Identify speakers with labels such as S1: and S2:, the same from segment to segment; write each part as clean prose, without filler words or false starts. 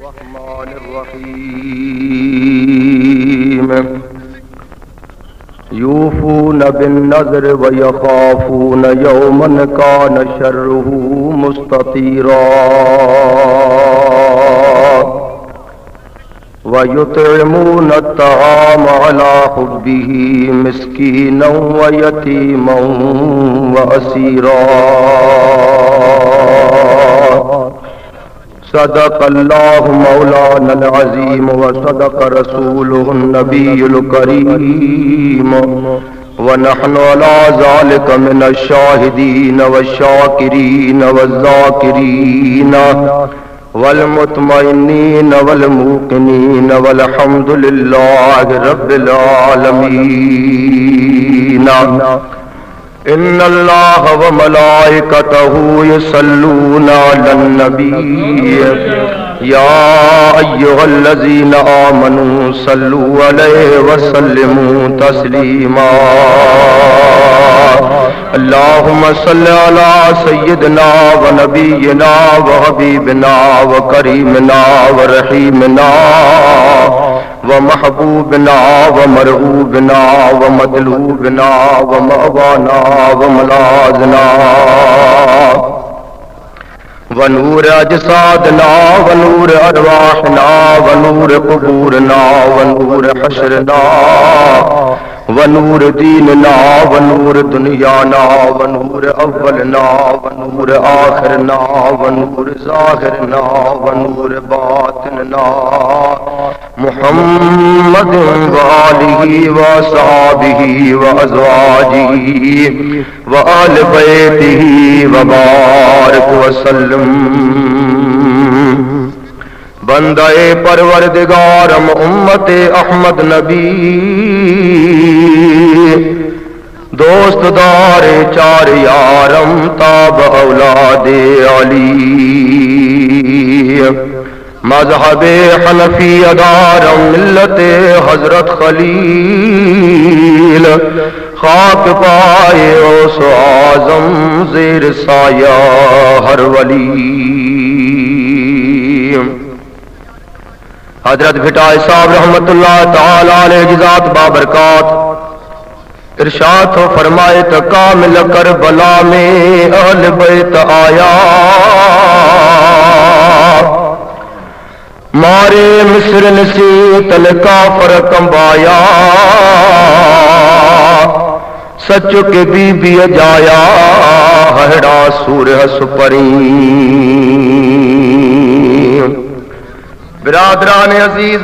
S1: बिस्मिल्लाहिर्रहमानिर्रहीम यूफून बिन्नज़्र व यख़ाफ़ून यौमन कान शर्रुहु मुस्ततीरा व युतइमून अत्तआम अला हुब्बिही मिस्कीनन व यतीमन व असीरा। सदक़ल्लाहु मौलानल अज़ीम व सदक़ रसूलुहुन नबियुल करीम व नहनु अला ज़ालिका मिनश शाहिदीन व शाकिरीन व ज़ाकिरीन वल मुतमइन्नीन वल मूक़िनीन वल्हम्दुलिल्लाहि रब्बिल आलमीन। इन्नल्लाह व मलाइकतहु युसल्लूना अलन नबी या अय्युहल्लज़ीना आमनू सल्लू अलैहि व सल्लिमू तस्लीमा। अल्लाहुम्मा सल्लि अला सय्यिदिना व नबिय्यिना व हबीबिना व करीमिना व रहीमिना व महबूबना व मरहूबना व मतलूबना व मवाना व मलाजना व नूर अजसादना व नूर अरवाहना व नूर कुबूरना व नूर हशरना व नूर दीनना व नूर दुनियाना व नूर अव्वलना व नूर आखिरना व नूर ज़ाहिरना व नूर बातिनना मुहम्मद व आलिही व असहाबिही व अज़वाजिही व आले बैतिही व बारिक व सल्लम। बंदे परवरदिगारम उम्मते अहमद नबी दोस्त दारे चार यारम ताब औलादे अली मज़हबे हनफी अदारम मिल्लते हजरत खलील खाक पाए ओसो आज़म ज़ेर साया हर वली। हजरत भिटाई साहब रहमतुल्लाह ताला अलैहि ज़ात बाबरकात इरशाद हो फरमाए तो कामिल करबला में अहल बैत आया मारे मिस्र नसी तल काफर कंबाया सच के बीबी जाया हड़ा सूर सुपरी। बिरादरान अजीज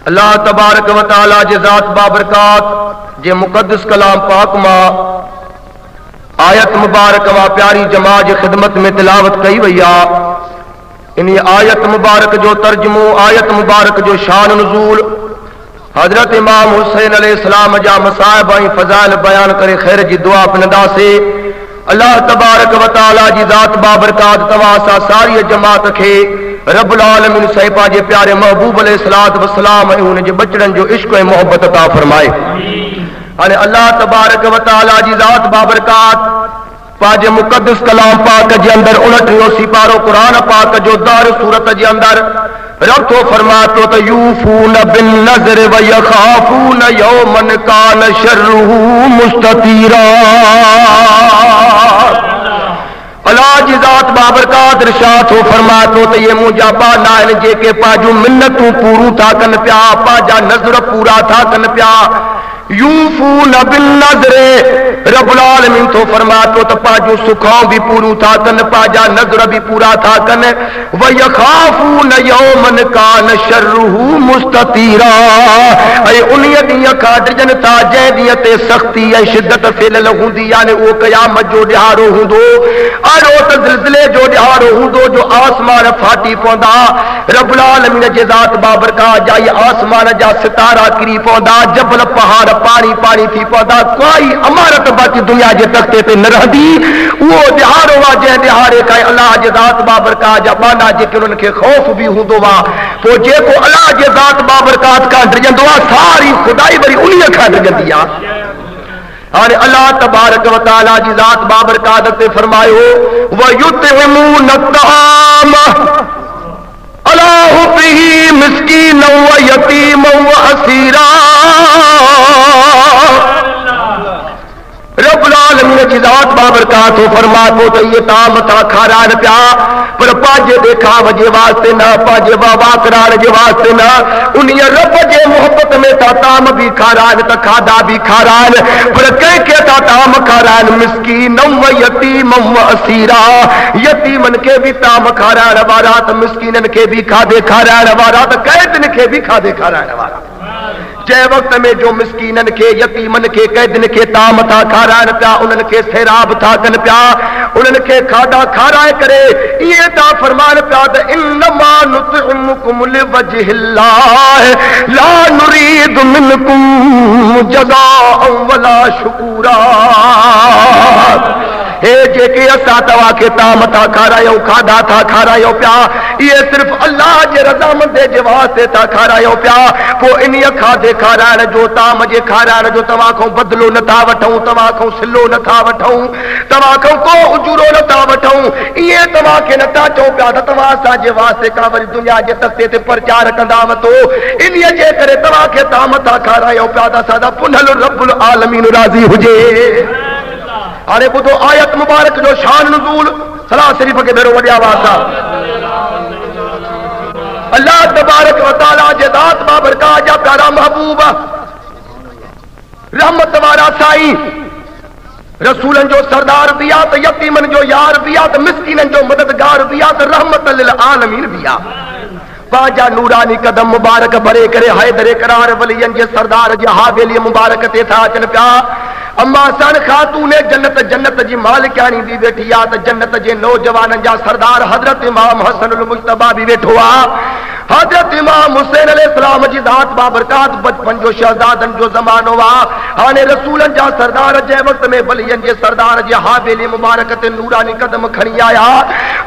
S1: अल्लाह तबारक व तआला जे ज़ात बाबरकात जे मुकद्दस कलाम पाक मां आयत मुबारक व प्यारी जमात जी खिदमत में तिलावत कई वई आ। इन आयत मुबारक जो तर्जुमो आयत मुबारक जो शान नुज़ूल हजरत इमाम हुसैन अलैहिस्सलाम जा मसाइब ऐं फ़ज़ाइल बयान करे खैर जी दुआ पिनंदा से। अल्लाह तबारक व तआला जी ज़ात बाबरकात तवां सां सारी जमात खे रब्बुल आलमीन साईं पांजे प्यारे महबूब अलैहिस्सलात वस्सलाम ऐं उन जे बचड़न जो इश्क ऐं मोहब्बत अता फरमाए। हाणे अल्लाह तबारक व तआला जी ज़ात बाबरकात पांजे मुकद्दस कलाम पाक जे अंदर 29 सिपारो कुरान पाक जो दार सूरत जे अंदर रब तो फरमातो त यूफून बिन नज़र व यखाफून यौमन कान शर्रुहु मुस्ततीरा। अल्लाह जी ज़ात बाबरकात इरशाद हो फरमातो त ये मुंहिंजा बाना आहिनि जेके पाजू मिन्नतूं पूरू था कनि पिया पंहिंजा नज़र पूरा था कनि पिया। यूफून बिन नज़र रब्बुल आलमीन तो फरमातो त पाजू सुखां भी पूरू था कनि पंहिंजा नज़र भी पूरा था कनि। व यखाफून यौमन कान शर्रुहु मुस्ततीरा ऐं उन्हीअ ॾींहं खां डिॼनि था जंहिं ॾींहं ते सख़्ती ऐं शिदत फैलियल हूंदी यानी उहो क़यामत जो ॾिहाड़ो हूंदो अहिड़ो त ज़िलज़िले जो ॾिहाड़ो हूंदो जो आसमान फाटी पवंदा। रब्बुल आलमीन जे ज़ात बाबरकात जा इहे आसमान जा सितारा किरी पवंदा जबल पहाड़ पानी पानी थी पवंदा कोई अमारत बाक़ी दुनिया जे तख़्ते ते न रहंदी। उहो ॾिहाड़ो आहे जंहिं ॾिहाड़े खां अल्लाह जे ज़ात बाबरकात जा बाना जेके उन्हनि खे ख़ौफ़ बि हूंदो आहे पोइ जेको अल्लाह जे ज़ात बाबरकात खां डिॼंदो आहे सारी खुदाई वरी उन्हीअ खां डिॼंदी आहे। हाणे अल्लाह तबारक व तआला जी ज़ात बाबरकात ते फरमायो व युतइमून अत्तआम यतीमा व असीरा। रब्बुल आलमीन जी ज़ात बाबरकात फरमातो तो ये ताम था खारान प्या पर पाजे देखा वजे वास्ते ना पाजे बाबा करार जे वास्ते ना उन्हीं रब जे मोहब्बत में था ताम भी खारान तो खादा भी खारान पर कह के था ताम खारान मिस्कीन व यतीम व असीरा। यतीमन के भी ताम खारान वारा तो मिस्कीनन के भी खादे खारान वारा तो कैदन के भी खादे खारान वारा। जै वक्त में जो मिस्कीनन के यतीमन के कैदन के ताम था खारान प्या उन्हनि के सैराब था कन प्या उन्हनि के खाधा खाराए करे ये था फरमान प्या त इन्नमा नुतइमुकुम लिवजहिल्लाह ला नुरीदु मिनकुम जज़ाअन वला शुकूरा। हे जेके असां तव्हां खे ताम था खारायूं खाधा था खारायूं पिया ये सिर्फ़ अल्लाह जे रज़ामंदे जे वास्ते था खारायूं पिया पोइ इन खाधे खाराइण जो ताम जे खाराइण जो तव्हां खां बदिलो नथा वठूं तव्हां खां सिलो नथा वठूं तव्हां खां को उजूरो नथा वठूं इएं तव्हां खे नथा चऊं पिया त तव्हां असांजे वास्ते का वरी दुनिया जे तख़्ते ते प्रचार कंदा वठो इन जे करे तव्हां खे ताम था खारायूं पिया त असांजा पुनल रब्बुल आलमीन राज़ी हुजे। अरे ॿुधो आयत मुबारक जो शान नुज़ूल सलाह शरीफ के भेरो वॾिया वासा अल्लाह तबारक व तआला जे ज़ात बाबरकात जा प्यारा महबूब रहमत वारा साईं रसूलन जो सरदार भी आ त यतीमन जो यार भी आ त मिस्कीनन जो मददगार भी आ त रहमत लिल आलमीन भी आ। पांजा नूरानी कदम मुबारक भरे करे हैदर करार वलियन जे सरदार जे हावेली मुबारक ते था अचन पिया। अम्मा सन खातून जन्नत जन्नत जी मालिकानी भी वेठी आ त जन्नत जे नौजवानन जा सरदार हजरत इमाम हसनुल मुज्तबा भी वेठो आ। हजरत इमाम हुसैन अलैहिस्सलाम जी ज़ात बाबरकात बचपन जो शहजादन जो ज़मानो आ हाने रसूलन जा सरदार जे वक्त में वलियन जे सरदार जे हावेली मुबारक ते नूरानी कदम खणी आया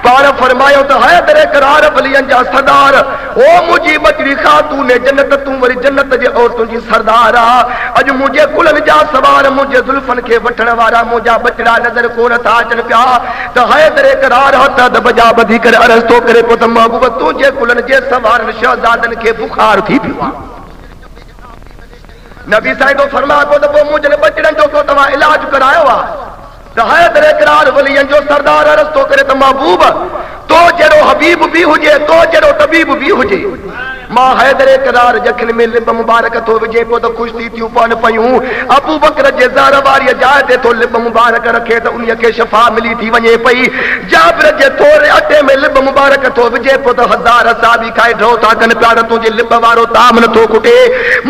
S1: पाण फरमायो त हैदर करार वलियन जा सरदार ओ मुझी बचड़ी खातून जन्नत तू वरी जन्नत जे औरतुन जी सरदार आ अज मुझे कुलन जा सवार मुझे जुल्फन के वठण वारा मुझा बचड़ा नजर कोन था अचन पिया त हैदर करार हथ दबजा बधी करे अर्ज़ तो करे पोइ त महबूब तुंहिंजे कुलन जे सवार शहजादन के बुखार थी पियो नबी साईं तो फरमा को त पोइ मुझे बचड़न जो को तव्हां इलाज करायो आ त हैदर करार वलियन जो सरदार अर्ज़ तो करे त महबूब तो जहिड़ो हबीब भी हुजे तो जहिड़ो तबीब भी हुजे मां हैदर करार जखन में लिब मुबारक थो विझे पोइ त ख़ुशि थी थियूं पवनि पयूं अबू बकर जे ज़ार वारी जाइ ते थो लिब मुबारक रखे त उन्हीअ खे शफ़ा मिली थी वञे पई जाबिर जे थोरे अटे में लिब मुबारक थो विझे पोइ त हज़ार असाबी खाए ड्रो था कनि पिया त तुंहिंजे लिब वारो ताम नथो खुटे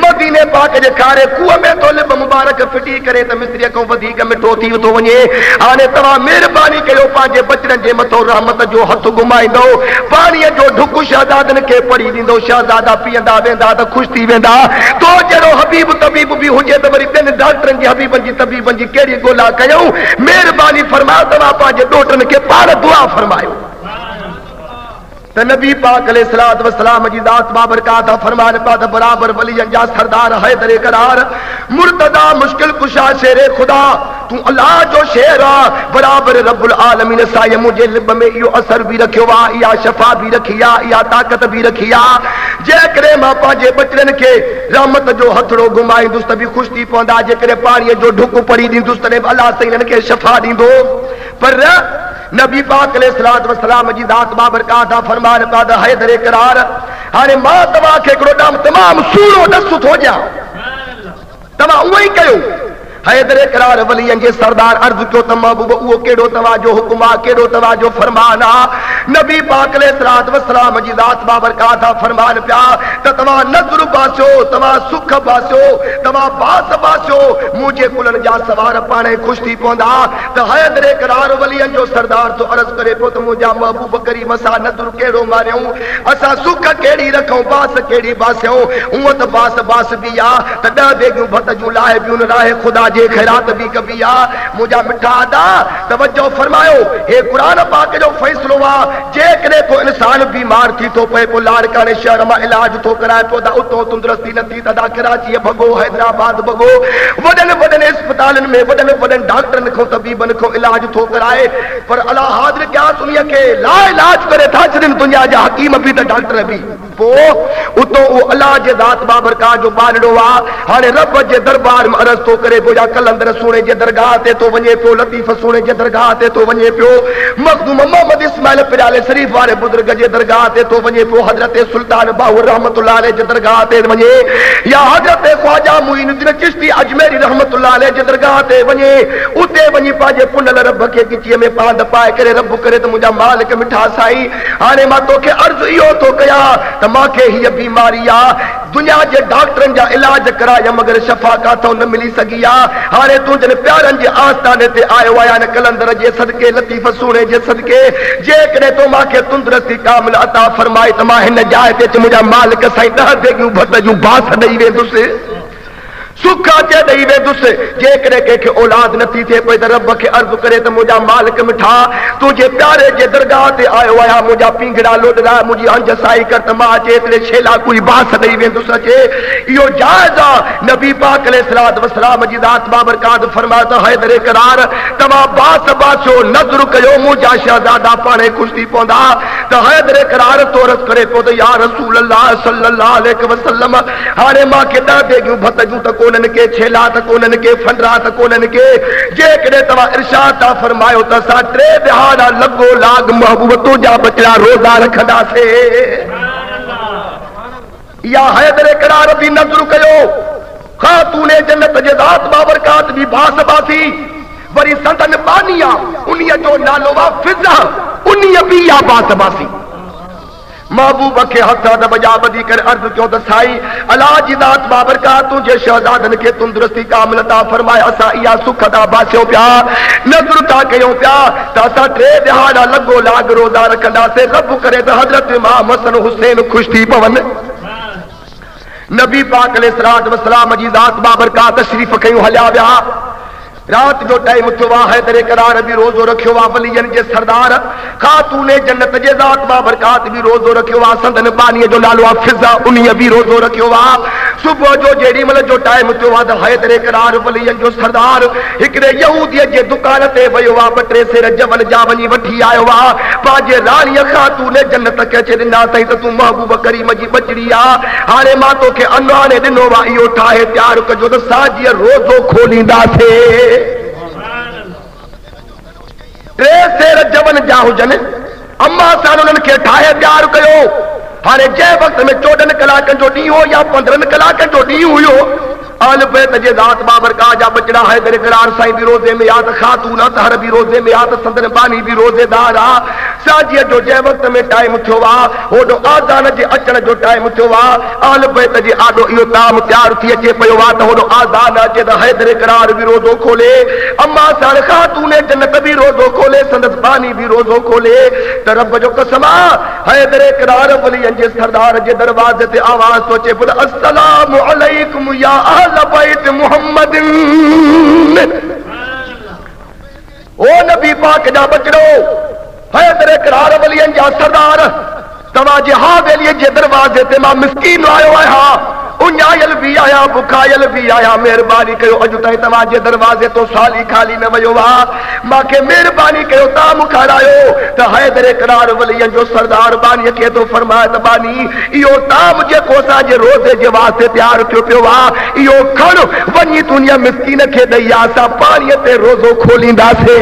S1: मदीने पाक जे खारे खूह में तो लिब मुबारक फिटी करे त मिस्रीअ खां वधीक मिठो थी थो वञे हाणे तव्हां महिरबानी कयो पंहिंजे बचड़नि जे मथां रहमत जो हथ घुमाईंदो पाणीअ जो ढुक शहजादनि खे पढ़ी ॾींदो शहजादा पीअंदा वेंदा त ख़ुशि थी वेंदा तो जहिड़ो हबीब तबीब भी हुजे त वरी ॿियनि डॉक्टरनि जी हबीबनि जी तबीबनि जी कहिड़ी ॻोल्हा कयूं महिरबानी फरमायो तव्हां पंहिंजे ॾोटनि खे पाण दुआ फरमायो त नबी पाक अलैहिस्सलातु वस्सलाम जी ज़ात बाबरकात फरमान पिया त बराबर वलियन जा सरदार हैदर करार मुर्तदा मुश्किल कुशा शेरे खुदा तू अल्लाह जो शेर आ बराबर रब्बुल आलमीन साईं मुझे लिब में इहो असर भी रखियो आ इहा शफ़ा भी रखी आ इहा ताक़त भी रखी आ जेकॾहिं मां पंहिंजे बचड़नि खे रहमत जो हथड़ो घुमाईंदुसि त बि ख़ुशि थी पवंदा जेकॾहिं पाणीअ जो ढुक पढ़ी ॾींदुसि तॾहिं अल्लाह साईं हिननि खे शफ़ा ॾींदो पर नबी पाक अलैहिस्सलातु वस्सलाम जी ज़ात बाबरकात फरमान पिया त हैदर करार हाणे मां तव्हां खे हिकिड़ो तमामु सूरो ॾस थो ॾियां तव्हां उहो ई कयो हैदर करार वलियन जे सरदार अर्ज़ कयो त महबूब उहो कहिड़ो तव्हांजो हुकुम आहे कहिड़ो तव्हांजो फरमान आहे नबी पाक अलैहिस्सलातु वस्सलाम जी ज़ात बाबरकात फरमान पिया त तव्हां नज़र बासियो तव्हां सुख बासियो तव्हां बास बासियो मुंहिंजे कुलनि जा सवार पाण ई ख़ुशि थी पवंदा त हैदर करार वलियन जो सरदार तो अर्ज़ करे पियो त मुंहिंजा महबूब करीम असां नज़र कहिड़ो मारियूं असां सुख कहिड़ी रखूं बास कहिड़ी बासियूं हूअं त बास बास बि आहे त 10 बेगियूं भत जूं लाहे बियूं राहे ख़ुदा जे खैरात भी कबिया मुझा मिठा अदा तवज्जो फरमायो हे कुरान पाक जो फैसलो आ जे करे को इंसान बीमार थी तो पे को लाड़काने शहर में इलाज तो कराए तो दा उतो तंदुरुस्ती न थी तदा कराची भगो हैदराबाद भगो वडन वडन अस्पतालन में वडन वडन डॉक्टरन को तबीबन को इलाज तो कराए पर अला हाजिर क्या सुनिए के ला इलाज करे था छन दुनिया जा हकीम भी त डॉक्टर भी पो उतो वो अल्लाह जे जात बाबरका जो बानड़ो आ हाने रब जे दरबार में अर्ज तो करे बोजा कलंदर सोने जे दरगाह ते तो वने पियो लतीफ सोने जे दरगाह ते तो वने पियो मखदूम मोहम्मद इस्माइल पिराले शरीफ वाले बुजुर्ग जे दरगाह ते तो वने पियो हजरत सुल्तान बाहुर रहमतुल्लाह अलैह जे दरगाह ते वने या हजरत ख्वाजा मुइनुद्दीन चिश्ती अजमेरी रहमतुल्लाह अलैह जे दरगाह ते वने उते वनी पाजे पुनल रब के किची में पांद पाए करे रब करे तो मुजा मालिक मिठा साई हाने मा तो के अर्ज इयो तो कया त माके ही बीमारी आ दुनिया जे डॉक्टरन जा इलाज कराया मगर शफा का तो न मिली सगिया हाने तू जन प्यारन जे आस्थाने ते आयो आया न कलंदर जे सदके लतीफ सोने जे सदके जे करे तो माके तंदुरुस्ती कामिल अता फरमाए त मा हिन जाए ते मुजा मालिक साई दह देगियूं भत जूं बास दई वेंदुसि सुखा चे दई वेंदुस जे करे के औलाद नथी थे पे रब के अर्ज करे तो मुझा मालिक मिठा तुझे प्यारे जे दरगाह ते आयो आया मुझा पिंगड़ा लोडरा मुझी अंज साई कर तमा चेतरे छेला कोई बास दई वेंदुस चे यो जायजा नबी पाक अलैहिस्सलात वसलाम जी दात बाबरकात फरमाता है दरे करार तमा बास बासो नजर कयो मुझा शहजादा पाने कुश्ती पोंदा तो है दरे करार तोरस करे तो या रसूल अल्लाह सल्लल्लाहु अलैहि वसल्लम हारे मां के दा देगियूं भत जूं तक कोनन के छेला त कोनन के फंडरा त कोनन के जे करे तवा इरशाद ता फरमायो त सा टे दिहाड़ा लगो लाग महबूब तो जा बचड़ा रोजा रखदा से या हैदर करार भी नजर कयो खातूने जन्नत जे जात बाबरकात भी बास बासी वरी संतन बानिया उनिया जो नालो वा फिजा उनिया भी या बास बासी महबूब के हथ बजा बदी कर अर्ज क्यों त साई अला जी दात बाबरकात तुझे शहजादन के तंदुरुस्ती कामिलता फरमाया असा या सुख दा बास्यो प्या नजर ता कयो प्या त असा टे दिहाड़ा लगो लाग रोजा रखंदा से रब करे त हजरत इमाम हसन हुसैन खुश थी पवन नबी पाक अलैहिस्सलात वसलाम जी दात बाबरकात तशरीफ कयो हल्या व्या रात जो टाइम थियो है दरे करार भी रोजो रखियो वा वलियन जे सरदार खातूने जन्नत जे जात बाबरकात भी रोजो रखियो वा संदन पानी जो नालो आ फिजा उन्हीं भी रोजो रखियो वा सुबह जो जेडी मल जो टाइम थियो वा है दरे करार वलियन जो सरदार एकरे यहूदी जे दुकान ते वयो वा बटरे से रजवन जा वनी वठी आयो वा पाजे रानी खातूने जन्नत के चे दिना तई त तू महबूब करीम जी बचड़ी आ हाने मा तो के अनवाने दिनो वा इयो ठाहे तैयार कजो त साजी रोजो खोलींदा थे टे सेर जवन जा हुजन अम्मा सान उन्हनि खे ठाहे तैयार कयो हाणे जंहिं वक़्त में 14 कलाकनि जो ॾींहुं हो या 15 कलाकनि जो ॾींहुं हुयो आल बैत जे जात बाबरका जा बचड़ा है दर करार साईं भी रोजे में याद खातून तहर भी रोजे में याद संदन बानी भी रोजेदार आ साजीअ जो जंहिं वक़्त में टाइम थियो आ होॾो आज़ान जे अचण जो टाइम थियो आ आल बैत जे आॾो इहो ताम तयार थी अचे पियो आ त होॾो आज़ान अचे त हैदर करार भी रोज़ो खोले अम्मा साण खातून जन्नत भी रोज़ो खोले संदस बानी भी रोज़ो खोले त रब जो कसम आ हैदर करार वलियन जे सरदार जे दरवाज़े ते आवाज़ तो अचे बोल अस्सलामु अलैकुम या बैत मोहम्मद ओ नबी पाक जा बचड़ो हैदर करार वलियन जा सरदार तवा जे हावेली जे दरवाजे ते मां मिस्कीन आयो आया उन्यायल भी आया बुखायल भी आया मेहरबानी कयो अज ताईं तवा जे दरवाजे तो साली खाली न वयो वा माके मेहरबानी कयो ता मुखारायो त हैदर करार वलियन जो सरदार बानी के तो फरमाए त बानी इयो ताम जे कोसा जे रोजे जे वास्ते तैयार थियो पियो वा इयो खण वनी दुनिया मिस्कीन के दैया सा पानी ते रोजो खोलींदा से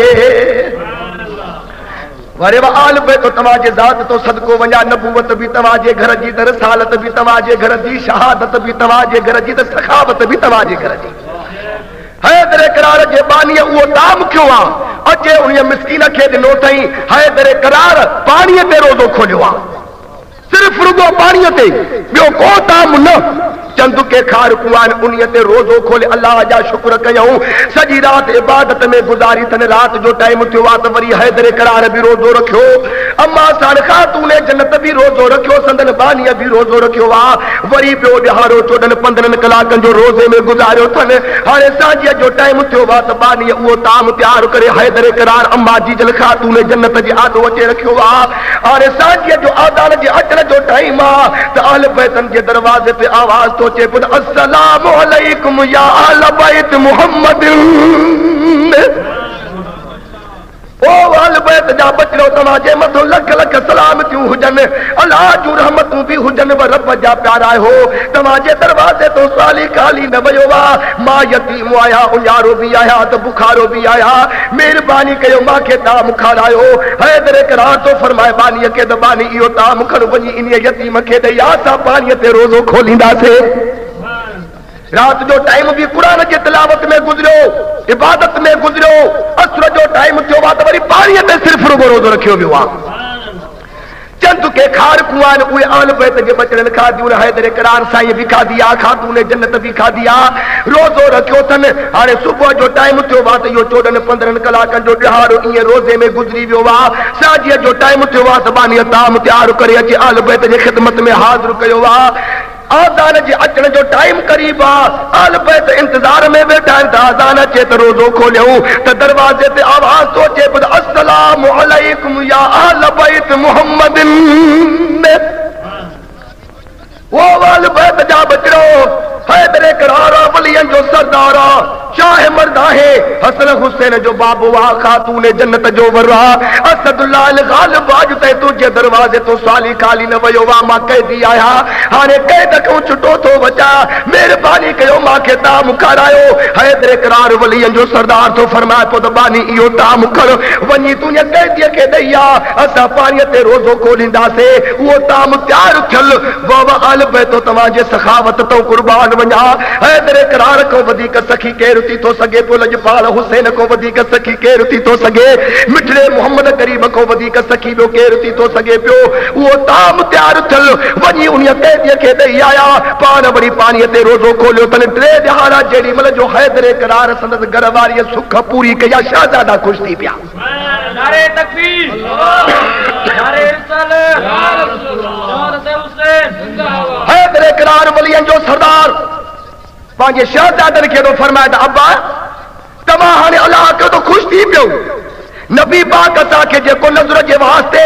S1: वरे आल पे तो तवाजे जात तो सदको वञा नबूवत भी तवाजे घर जी त रसालत भी तवाजे घर जी शहादत भी तवाजे घर जी त सखावत भी तवाजे घर जी हैदर करार जे बानी वो ताम क्यों आ अचे उन मिस्कीन के दिनो थई हैदर करार पानी ते रोजो खोलियो आ सिर्फ रुगो पानी ते बियो को ताम न चंद के खार कुआन उन्हीअ ते रोज़ो खोले अल्लाह जा शुक्र कयूं सॼी रात इबादत में गुज़ारी तन रात जो टाइम थियो आ त वरी हैदर करार भी रोज़ो रखियो अम्मा साण खातून जन्नत भी रोज़ो रखियो संदन बानीअ भी रोज़ो रखियो आ वरी ॿियो ॾिहाड़ो 14-15 कलाकनि जो रोज़े में गुज़ारियो अथनि हाणे सांझीअ जो टाइम थियो आ त बानीअ उहो ताम तयार करे हैदर करार अम्मा जीजल खातून जन्नत जे आदो अचे रखियो आ हाणे सांझीअ जो आदान जे अचण जो टाइम आ त अहल बैतन जे दरवाज़े ते आवाज़ तो अचे पुट अस्सलामु अलैकुम या अहल बैत मुहम्मद ओ अहल बैत जा बचड़ो तव्हांजे मथो लख लख सलाम थियूं हुजनि अल्लाह जूं रहमतूं बि हुजनि रब जा प्यारा हो तव्हांजे दरवाज़े तो साली खाली न वियो आहे मां यतीम आहियां उञारो बि आहियां त बुखारो बि आहियां महिरबानी कयो मूंखे ताम खारायो हैदर करार तो फरमाए बानीअ खे त बानी इहो ताम खण वञी इन यतीम खे ॾेई असां पाणीअ ते रोज़ो खोलींदासीं रात जो टाइम भी कुरान की तिलावत में गुजरियो इबादत में गुजरियो असर जो टाइम थियो आ त वरी पाणीअ ते सिर्फ रुगो रोज़ो रखियो वियो आहे चंद के खार कुआन उहे अहल बैत जे बचड़नि खाधियूं हैदर करार साईं भी खाधी आ खातून जन्नत भी खाधी आ रोज़ो रखियो अथनि हाणे सुबुह जो टाइम थियो आ त इहो 14-15 कलाकनि जो ॾिहाड़ो ईअं रोज़े में गुज़री वियो आहे सांझीअ जो टाइम थियो आ त बानीअ ताम तयार करे अची अहल बैत जे ख़िदमत में हाज़िर कयो आहे आज़ान जे अचण जो टाइम करीब आ अहल बैत इंतजार में वेठा आहिनि त आज़ान अचे त रोज़ो खोलियूं त दरवाज़े ते आवाज़ तो अचे अस्सलामु अलैकुम या अहल बैत मुहम्मद वो अहल बैत जा बचड़ो हैदर करार वलियन जो सरदार शाह मर्द है हसन हुसैन जो बाबू आ खातून जन्नत जो वरा असदुल्लाह अल गालिब आज ते तुझे दरवाजे तो साली खाली न वयो वा मां कैदी आया हाने कैद को छुटो तो बचा मेहरबानी कयो मां के ताम खारायो हैदर करार वलियन जो सरदार तो फरमाए तो दबानी इयो ताम कर वनी तुने कैदी के दैया असा पानी ते रोज़ो खोलिंदा से वो ताम तैयार चल बाबा अल बैतो तवाजे सखावत तो कुर्बान वना हैदर करार को वधिक सखी के रुती तो सगे तो लजपाल हुसैन को वधिक सखी के रुती तो सगे मिठड़े मोहम्मद करीम को वधिक सखी बो के रुती तो सगे पियो वो ताम तैयार चल वनी उन्हीं कैदी के दई आया पान बड़ी पानी ते रोज़ो खोलियो तने टे दिहाड़ा जेडी मल जो हैदर करार संदस घरवारी सुख पूरी कया शहजादा खुश थी पिया
S2: नारे तकबीर नारे रिसालत या रसूल अल्लाह हुसैन जिंदाबाद
S1: हैदर करार वलियन जो सरदार पांजे शहजादन के तो फरमाया अब्बा तमा हाने अल्लाह के तो खुश थी पियो नबी पाक असा के जेको नज़र जे वास्ते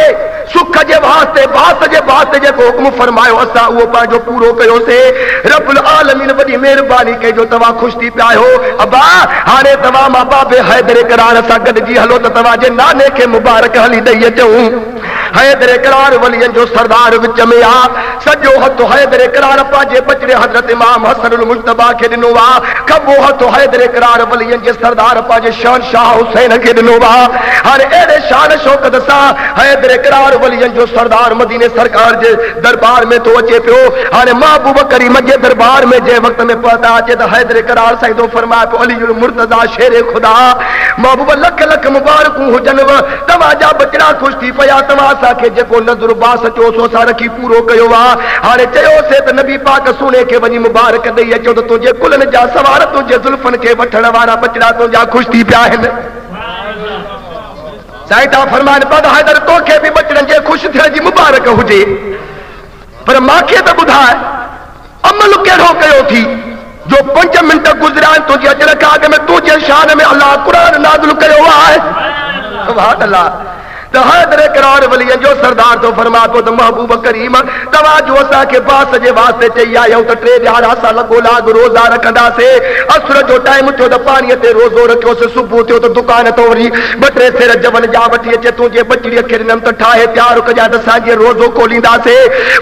S1: सुख जे वास्ते बात जे वास्ते जेको हुक्म फरमायो असा वो पांजो पूरो कयो से रब्बुल आलमीन बड़ी मेहरबानी के जो तवा खुश थी पिया हो अब्बा हाने तवा मां बाबे हैदर करार सा गडजी हलो त तवा जे नाने के मुबारक हली दई अचूं हैदर करार वलियन जो सरदार विच में आ सजो हथ हैदर करार पांजे बचड़े हजरत इमाम हसन अल मुज्तबा के दिनो वा खबो हथ हैदर करार वलियन जे सरदार पांजे शहंशाह हुसैन के दिनो वा हर एड़े शान शौकत सा हैदर करार वलियन जो सरदार मदीने सरकार जे दरबार में तो अचे पियो हाने महबूब करीम जे दरबार में जे वक्त में पता अचे त हैदर करार साईं तो फरमाए पियो अली उल मुर्तजा शेर खुदा महबूब लख लख मुबारकूं हुजन तवाजा बचड़ा खुश थी पया तवा के जेको नज़र बास चो सो सा रखी पूरो कयो वा हाने चयो से त नबी पाक सुने के वनी मुबारक दई अचो त तुझे कुलन जा सवार तुझे जुल्फन के वठण वाला बचड़ा तुझा खुश थी पिया आहिनि साईं फरमान पद हैदर तो के भी बचड़न जे खुश थियण जी मुबारक हुजे पर मांखे त ॿुधाए अमल कहिड़ो कयो थी जो 5 मिंट गुज़रिया तुझे अजर खां अॻ में तुझे शान में अल्लाह कुरान नाज़िल कयो आहे सुभान अल्लाह त हैदर करार वलियन जो सरदार तो फरमा तो महबूब करीम तवा जो असा के बास जे वास्ते चई आयो त 3 दिहाड़ा सा लगो लाग रोज़ा रखंदा से असर जो टाइम थियो त पानी ते रोज़ो रखियो से सुबह थियो त दुकान तो वरी 2-3 सिर जवन जा वठी अचे तुझे बचड़ी खे ॾिनम त ठाहे तैयार कजा त असांजे रोज़ो खोलींदा से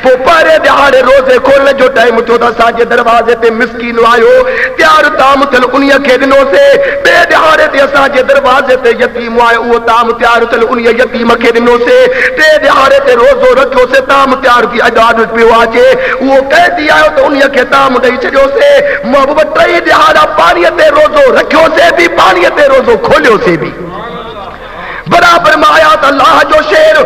S1: पोइ पहिरें दिहाड़े रोज़े खोलण जो टाइम थियो त असांजे दरवाज़े ते मिस्कीन आयो तैयार ताम थियल उन्हीअ खे ॾिनो से ॿिए दिहाड़े ते असांजे दरवाज़े ते यतीम आयो उहो ताम तैयार थियल उन्हीअ यतीम के दिनों से 3 दिहाड़े ते रोज़ो रखियो से ताम तैयार थी अजाद पियो अचे वो कैदी आयो तो उन्हीअ खे ताम ॾेई छॾियो से महबूब 3 दिहाड़ा पानी ते रोज़ो रखियो से भी पानी ते रोज़ो खोलियो से भी बराबर में आया त अल्लाह जो शेर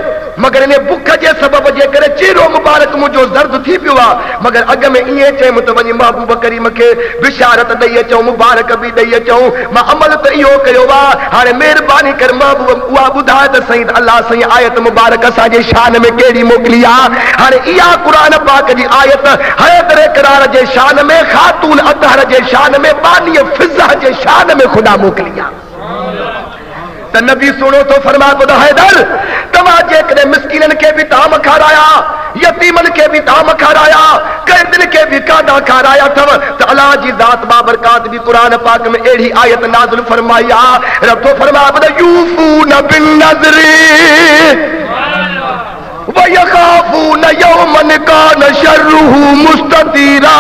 S1: मगर इन बुख जे सबब जे करे चेहरो मुबारक मुझो दर्द थी पियो आहे मगर अॻ में ईअं चयमि त वञी महबूब करीम खे बिशारत ॾेई अचूं मुबारक बि ॾेई अचूं मां अमल त इहो कयो आहे हाणे महिरबानी कर महबूब उहा ॿुधाए त सही अल्लाह सही आयत मुबारक असांजे शान में कहिड़ी मोकिली आहे हाणे इहा क़ुर पाक जी आयत हैदर करार जे शान में ख़ातून अतहर जे शान में बानी फिज़ा जे शान में ख़ुदा मोकिली आहे त नबी सुनो तो फरमा ॿुधा हैदर तव्हां जेकॾहिं मिस्कीनन खे बि ताम खाराया यतीमन खे बि ताम खाराया कैदिन खे बि कादा खाराया अथव त अल्लाह जी ज़ात बाबरकात बि क़ुर पाक में अहिड़ी आयत नाज़िल फरमाई आहे रब तो फरमा ॿुधा यूफ़ून बिन नज़्री व यख़ाफ़ून यौमन कान शर्रुहु मुस्ततीरा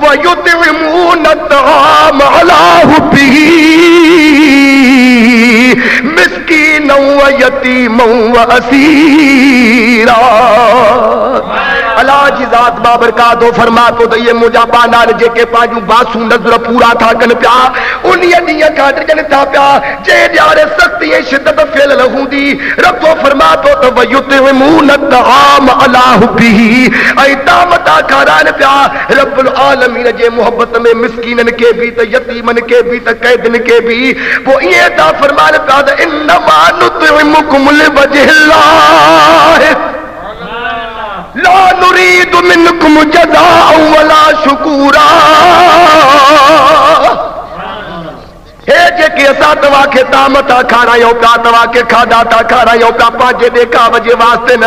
S1: وَيُطْعِمُونَ الطَّعَامَ عَلَى حُبِّهِ مِسْكِينًا وَيَتِيمًا وَأَسِيرًا अल्लाह जी ज़ात बाबरकात फरमा तो त ये मुंहिंजा बानान जेके पंहिंजूं बासूं नज़र पूरा था कनि पिया उन ॾींहं खां ॾिजनि था पिया जे ॼाणे सख़्ती ऐं शिदत फैलियल हूंदी रब तो फरमा तो त वयुतिमून तआम अला हुब्बिही ऐं ताम था खाराइनि पिया रब्बुल आलमीन जे मोहब्बत में मिस्कीनन खे बि त यतीमन खे बि त कैदिन खे बि पोइ ईअं था फरमाइनि पिया त इन्नमा नुतिमुकुम लिवजहिल्लाह ला नुरीदु मिनकुम जज़ाअन वला शुकूरा हे जेके असां तव्हांखे ताम था खारायूं पिया तव्हांखे खाधा था खारायूं पिया पंहिंजे ॾेखाव जे वास्ते न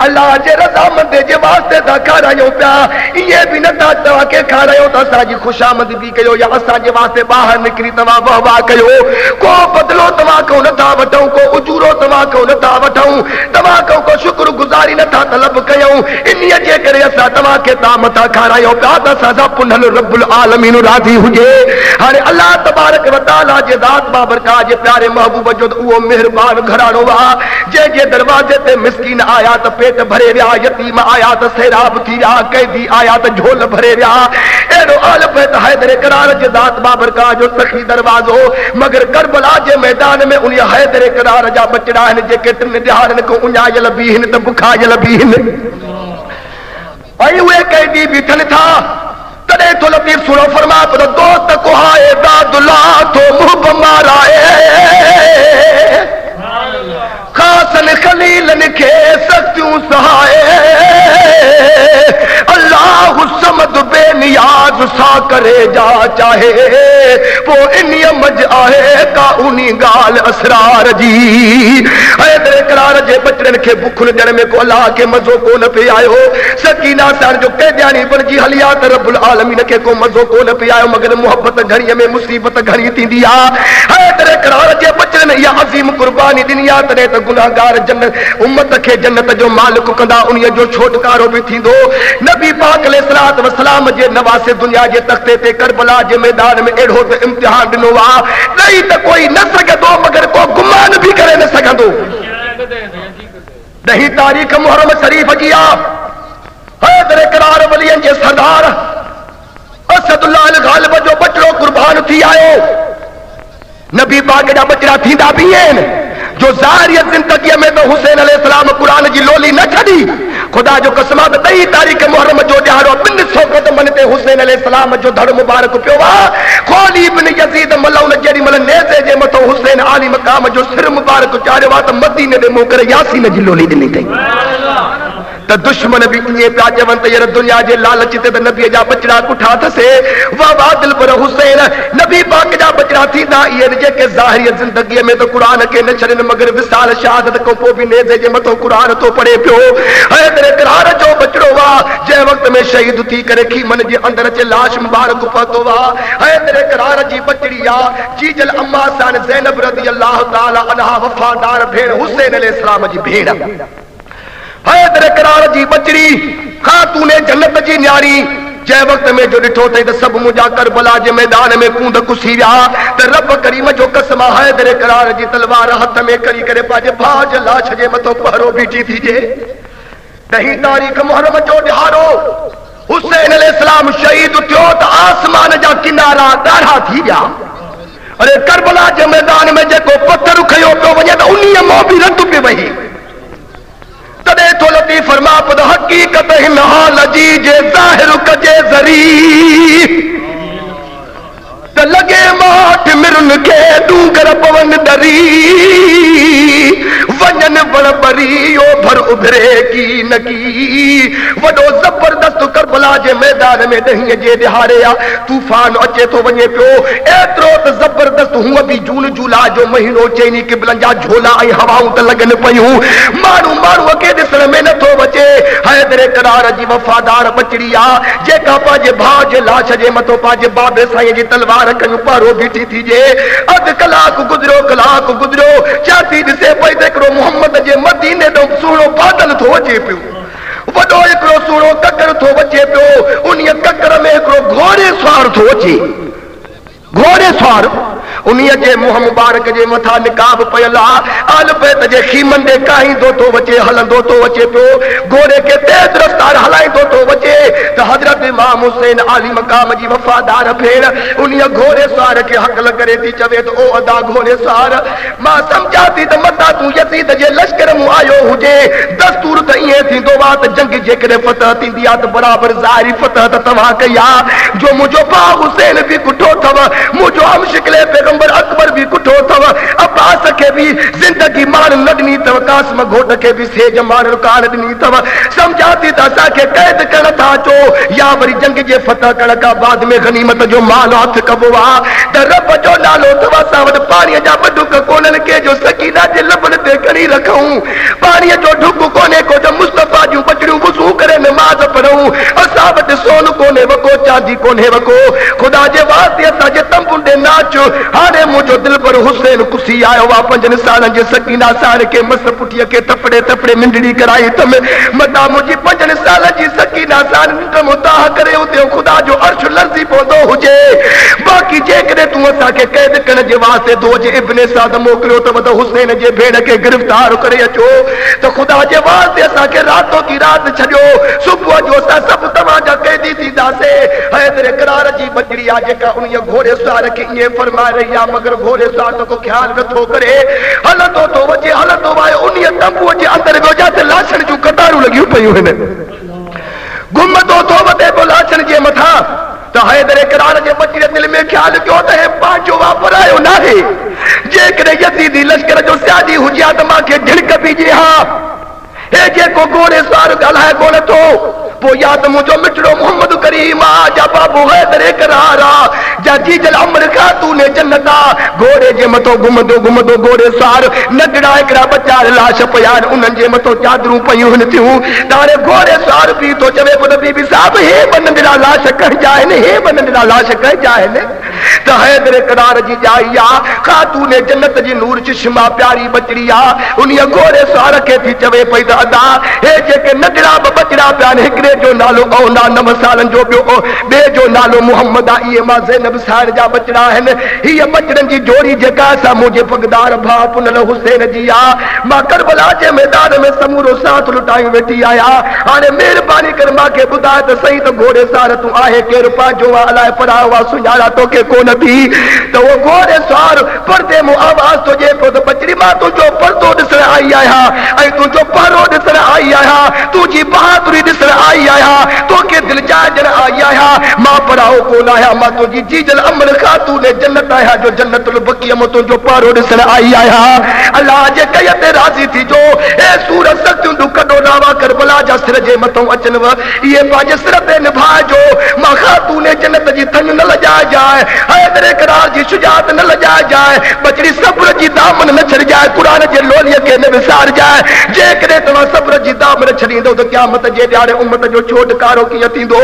S1: अल्लाह जे रज़ामंदी जे वास्ते था खारायूं पिया ईअं बि नथा तव्हांखे खारायूं त असांजी ख़ुशामदी बि कयो या असांजे वास्ते ॿाहिरि निकिरी तव्हां वाह वाह कयो को बदिलो तव्हां खां नथा वठूं को उजूरो तव्हां खां नथा वठूं तव्हां खां को शुक्रगुज़ारी नथा तलब कयूं इन्हीअ जे करे असां तव्हांखे ताम था खारायूं पिया त असां पुनल रब्बुल आलमीन राज़ी हुजे हाणे अल्लाह तबारक व तआला जे ज़ात बाबरकात जे प्यारे महबूब जो उहो मेहरबान घराणो आहे जंहिंजे दरवाजे ते मिस्कीन आया त पेट भरे विया यतीम आया त सैराब थी विया कैदी आया त झोल भरे विया अहिड़ो हाल पे त हैदर करार जे ज़ात बाबरकात जो सखी दरवाज़ो मगर करबला जे मैदान में उन हैदर करार जा बचड़ा आहिनि जेके टिन ॾिहाड़नि खां उञायल बि आहिनि त बुखायल बि आहिनि ऐं उहे कैदी बीठनि था तॾहिं तो लतीफ़ सुनो फरमा तो दोस्त को हाए दादुल्ला तो मुहब माराए खासन खलीलन खे सख्तियूं सहाए अल्लाह समद बेनियाज सा करे जा चाहे पो इन्हीअ मज आहे का उनी गाल असरार जी हैदर करार जे बचड़नि खे बुखुन ॾियण में को अल्लाह खे मज़ो कोन पे आयो सकीना सां जो कैदियानी बणिजी हली आहे त रब्बुल आलमीन खे को मज़ो कोन पे आयो मगर मोहब्बत घणीअ में मुसीबत घणी थींदी आहे हैदर करार जे बचड़नि इहा अज़ीम कुर्बानी ॾिनी आहे तॾहिं त गुनाहगार जन्नत उम्मत खे जन्नत जो मालिक कंदा उन्हीअ जो छोटकारो बि थींदो नबी पाक अलैहिस्सलात वसलाम जे नवासे दुनिया जे तख़्ते ते करबला जे मैदान में अहिड़ो त इम्तिहान ॾिनो आहे ॾेई त कोई न सघंदो मगर को गुमान बि करे न सघंदो 10 तारीख़ मुहर्रम शरीफ़ जी आहे हैदर करार वलियन जे सरदार असदुल्लाह अल गालिब जो बचड़ो कुर्बान थी आयो नबी पाक जा बचड़ा थींदा बि आहिनि जो ज़ाहिरी ज़िंदगीअ में त हुसैन अलैहिस्सलाम क़ुरान जी लोली न छॾी खुदा जो कसम 10 तारीख़ मुहर्रम जो ॾियारो 200 क़दमनि ते हुसैन अलैहिस्सलाम जो धड़ मुबारक पियो आहे ख़ालिद बिन यज़ीद मलऊन जेॾी महिल नेज़े जे मथां हुसैन आली मक़ाम जो सिर मुबारक चाढ़ियो आहे त मदीने ते मूं करे यासीन जी लोली ॾिनी अथई त दुश्मन बि ईअं पिया चवनि त यार दुनिया जे लालच ते त नबीअ जा बचड़ा कुठा अथसि वाह वाह दिल पर हुसैन नबी पाक जा बचड़ा थींदा इहे जेके ज़ाहिरी ज़िंदगीअ में त क़ुर खे न छॾनि मगर विसाल शहादत खां पोइ बि नेज़े जे मथां क़ुर थो पढ़े पियो हैदर करार जो बचड़ो आहे जंहिं वक़्त में शहीद थी करे खीमन जे अंदरि अचे लाश मुबारक पहुतो आहे हैदर करार जी बचड़ी आहे जीजल अम्मा सान ज़ैनब रज़ी अल्लाह ताला अन्हा वफ़ादार भेण हुसैन अलैहिस्सलाम जी भेण हैदर करार जी बचड़ी ख़ातूने जन्नत जी न्यारी जंहिं वक़्त में जो ॾिठो अथई त सभु मुंहिंजा करबला जे मैदान में कूंद कुसी विया त रब करीम जो कसम हैदर करार जी तलवार हथ में खणी करे पंहिंजे भाउ जे लाश जे मथां पहरो बीठी थीजे 10 तारीख़ मुहर्रम जो ॾिहारो हुसैन अलैहिस्सलाम शहीद थियो त आसमान जा किनारा ॻाढ़ा थी विया अरे करबला के मैदान में जेको पत्थर खयो पियो वञे त उन्हीअ मां बि रत पे वही तॾहिं थो लतीफ़ फरमा पद हक़ीक़त हिन हाल जी जे ज़ाहिर कजे ज़री त लॻे माठ मिरुन खे डूंगर पवन डरी वञन बड़बरी ओ भर उभरे की नकी वॾो ज़बरदस्त करबला जे मैदान में ॾहींअ जे ॾिहारे तूफ़ान अचे थो वञे पियो एतिरो त ज़बरदस्त हूअं बि जून जुलाई जो महीनो चइनी क़िबलनि जा झोला ऐं हवाऊं त लॻनि पयूं माण्हूअ खे ॾिसण में नथो अचे हैदर करार जी वफ़ादार बचड़ी आहे जेका पंहिंजे भाउ जे लाश जे मथां पंहिंजे बाबे साईं जी तलवार कयूं पारो बीठी थी जे अधु कलाक गुज़रियो छा थी ॾिसे पई त हिकिड़ो मोहम्मद जे मदीने ॾों सुहिणो बादल थो अचे पियो वॾो हिकिड़ो सुहिणो ककर थो अचे पियो उन ककर में हिकिड़ो घोड़े सवार थो अचे घोड़े सवार उन्हीअ जे मुंहं मुबारक जे मथां निकाब पयल आहे आल बैत जे खीमन ॾे काईंदो थो अचे हलंदो थो अचे पियो घोड़े खे तेज़ रफ़्तार हलाईंदो थो अचे त हज़रत इमाम हुसैन आली मक़ाम जी वफ़ादार भेण उन्हीअ घोड़े सवार खे हक़ल करे थी चवे त ओ अदा घोड़े सवार मां सम्झां थी त मता तूं यज़ीद जे लश्कर मूं आयो हुजे दस्तूर त ईअं थींदो आहे त जंग जेकॾहिं फतह थींदी आहे त बराबरि ज़ाहिरी फतह त तव्हां कई आहे जो मुंहिंजो भाउ हुसैन बि कुठो अथव मुंहिंजो हमशिकले पैगंबर अकबर भी कुठो अथव अब्बास के भी जिंदगी मान न ॾिनी अथव कासिम घोट के भी सेज मान कान ॾिनी अथव सम्झां थी त असांखे क़ैद करण था अचो या वरी जंग जे फतह करण खां बाद में गनीमत जो माल हथ कबो आहे त रब जो नालो अथव असां वटि पाणीअ जा बडुक कोन्हनि के जो सकीना जे लबनि ते खणी रखूं पाणीअ जो ढुक कोन्हे को त मुस्तफ़ा जूं बचड़ियूं वुज़ू करे नमाज़ पढ़ूं असां वटि सोन कोन्हे वको चांदी कोन्हे वको ख़ुदा जे वास्ते असांजे तंबुनि ॾे नाच हाणे मुझो दिल पर हुसैन कुसी आयो वा 5 साल जे सकीना सार के मस पुठिया के तपड़े मिंडड़ी कराई तम मता मुझी 5 साल जी सकीना सार निंड मुताह करे उते खुदा जो अर्श लर्जी पोंदो हुजे बाकी जे करे तू असा के कैद करण जे वास्ते दोज इब्ने साद मोकलियो त हुसैन जे भेण के गिरफ्तार करे अचो तो खुदा जे वास्ते असा के रातों की रात छडियो सुबह जो असा सब तमा जा कैदी थी दासे हैदर करार जी बजड़ी आ जेका उन घोड़े सवार के ये फरमा रही आ मगर घोड़े सवार को ख्याल नथो करे हलंदो तो वजे हलंदो वायो उन तंबू जे अंदर वेजा ते लाशण जूं कतारूं लगियूं पयूं आहिनि घुमंदो तो वधे पियो लाशण जे मथां त हैदर करार जे बचड़े दिल में ख्याल कयो त हे पंहिंजो वापरायो नाहे जेकॾहिं यज़ीदी लश्कर जो सियादी हुजे त मांखे झिड़क बीजे हा हे जेको घोड़े सवार ॻाल्हाए कोन थो पोइ या त मुंहिंजो मिठड़ो मोहम्मद करीम आ जा बाबू हैदर करार आ जा जीजल अमर खातून जन्नत आ घोड़े जे मथो घुमंदो घोड़े सवार नंढड़ा हिकिड़ा बच्चा लाश पिया उन्हनि जे मथो चादरूं पयूं आहिनि थियूं त हाणे घोड़े सवार बि थो चवे पुट बीबी साहिब हे ॿ नंढड़ा लाश कंहिंजा आहिनि हे ॿ नंढड़ा लाश कंहिंजा आहिनि त हैदर करार जी ॼाई आ खातून जन्नत जी नूर चश्मा प्यारी बचड़ी आ उन घोड़े सवार खे थी चवे पई त अदा हे जेके नंढड़ा बचड़ा पिया आहिनि हिकिड़े जो नालो औना 9 सालन जो ॿियो ॿिए जो नालो मोहम्मद आ इहे मां ज़ैनब साहिर जा बचड़ा आहिनि हीअ बचड़नि जी जोड़ी जेका असां मुंहिंजे पगदार भाउ पुनल हुसैन जी आ मां करबला जे मैदान में समूरो साथ लुटायूं वेठी आया हाणे महिरबानी कर मूंखे ॿुधाए त सही त घोड़े सवार तूं आहे केरु पंहिंजो अलाए परायो आहे सुञाणा तोखे कोन थी त उहो घोड़े सवार परदे मूं आवाज़ थो ॾिए पियो त बचड़ी मां तुंहिंजो परदो ॾिसण आई आहियां ऐं तुंहिंजो पहरो ॾिसण आई आहियां तुंहिंजी बहादुरी ॾिसण आई आहियां तोखे दिल जाजण आई आहियां मां पराओ कोन आहियां मां तुंहिंजी जीजल अमर खातून जन्नत आहियां जो जन्नतुल बक़ीअ में तुंहिंजो पहरो ॾिसण आई आहियां अल्लाह जे कय ते राज़ी थी जो ए सूरत सख्तियूं कॾो रावा करबला जा सिर जे मथां अचनि इहे पंहिंजे सिर ते निभाइजो मां खातून जन्नत जी थन न लॼाए जाए हैदर करार जी शुजात न लॼाए जाए बचड़ी सब्र जी दामन न छॾिजाए क़ुरान जे लोलीअ खे न विसारजाए जेकॾहिं तव्हां सब्र जी दामन छॾींदो त क़यामत जे ॾियारे उम्मत जो छोटकारो कीअं थींदो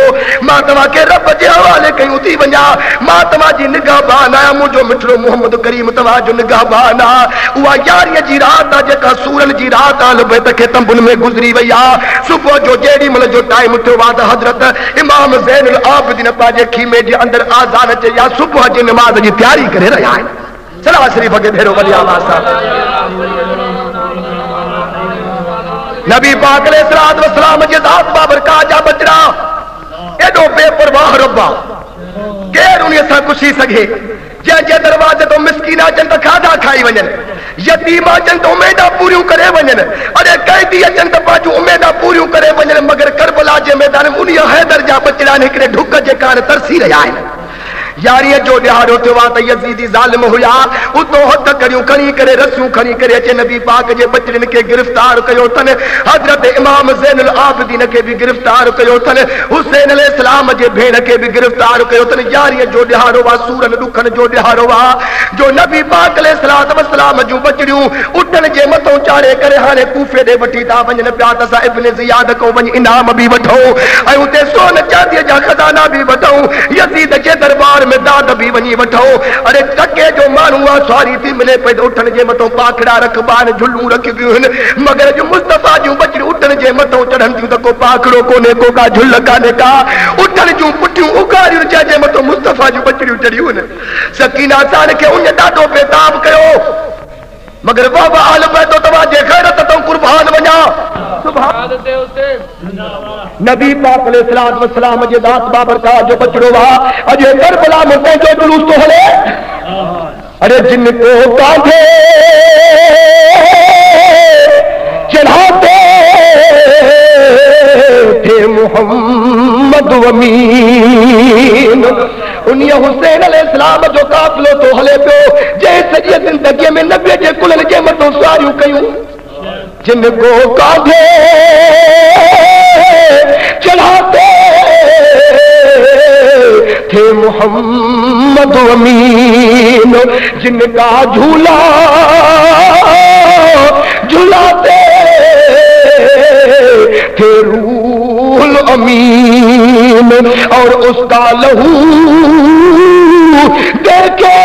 S1: मां तव्हांखे रब जे हवाले कयूं थी वञा मां तव्हांजी निगाहबान आहियां मुंहिंजो मिठड़ो मोहम्मद करीम तव्हांजो निगाहबान आहे उहा 11 जी रात आहे जेका सूरन जी रात आहे लबैत खे तंबुनि में गुज़री वई आहे सुबुह जो जेॾी महिल जो टाइम थियो आहे त हज़रत इमाम ज़ैनुल आबिदीन पंहिंजे खीमे जे अंदरि आज़ान चई आहे सुबुह जी नमाज़ जी तयारी करे रहिया आहिनि सलाह शरीफ़ खे भेरो वॾी आवाज़ सां नबी पाक अलैहिस्सलातु वस्सलाम जे ज़ात बाबरकात जा बचड़ा एॾो बेपरवाह रब आहे केरु उन सां कुशी सघे जंहिंजे दरवाजे तो मिसकीन अचनि त खाधा खाई वञनि, यतीम अचनि त उमेदा पूरियूं करे वञनि, अरे कैदी अचनि त पंहिंजूं उमेदा पूरियूं करे वञनि, मगर करबला जे मैदान में उन हैदर जा बचड़ा हिकिड़े ढुक जे कारण तरसी रहिया आहिनि। यारीअ जो ॾियारो थियो आहे त यज़ीदी ज़ालिम हुया, उतो हथ करियूं खणी करे रसियूं खणी करे अचे नबी पाक जे बचड़नि खे गिरफ़्तार कयो अथनि, हज़रत इमाम ज़ैनुल आबिदीन खे बि गिरफ़्तार कयो अथनि, हुसैन अलैहिस्सलाम जे भेण खे बि गिरफ़्तार कयो अथनि। यारीअ जो ॾियारो आहे, सूरनि ॾुखनि जो ॾियारो आहे, जो नबी पाक अलैहिस्सलातु वस्सलाम जूं बचड़ियूं उटनि जे मथां चाढ़े करे हाणे कूफे ॾे वठी था वञनि पिया त असां इब्न ज़ियाद खां वञी इनाम बि वठूं ऐं उते सोन चांदीअ जा खज़ाना बि वठूं, यज़ीद जे दरबार में दाद भी वञी वठो। अरे टके जो माण्हू आहे, सवारी थी मिले पई त उठनि जे मथां पाखड़ा रखबा आहिनि, झुलूं रखबियूं आहिनि, मगर जो मुस्तफ़ा जूं बचड़ियूं उठनि जे मथां चढ़नि थियूं त को पाखड़ो कोन्हे, को का झुल कान्हे का, उठनि जूं पुठियूं उगारियूं जंहिंजे मथां मुस्तफ़ा जूं बचड़ियूं चढ़ियूं आहिनि। सकीना साण खे उन ॾाढो बेताब कयो, मगर बाबा आल पए तो तव्हांजे ग़ैरत तो कुर्बान वञा। नबी पाक अलैहिस्सलातु वस्सलाम जे दात बाबरकात जो बचड़ो आहे, अॼु करबला में पंहिंजो जुलूस तो हले। अरे जिनको कांधे चढ़ाते थे मोहम्मद अमीन, उन हुसैन अलैहिस्सलाम जो काफ़िलो तो हले पियो, जंहिं सॼी ज़िंदगीअ में नबीअ जे कुलनि जे मथां सवारियूं कयूं। जिनको कांधे चढ़ाते थे मोहम्मद अमीन, जिनका झूला झुलाते थे रूहुल अमीन, और उसका लहू देखे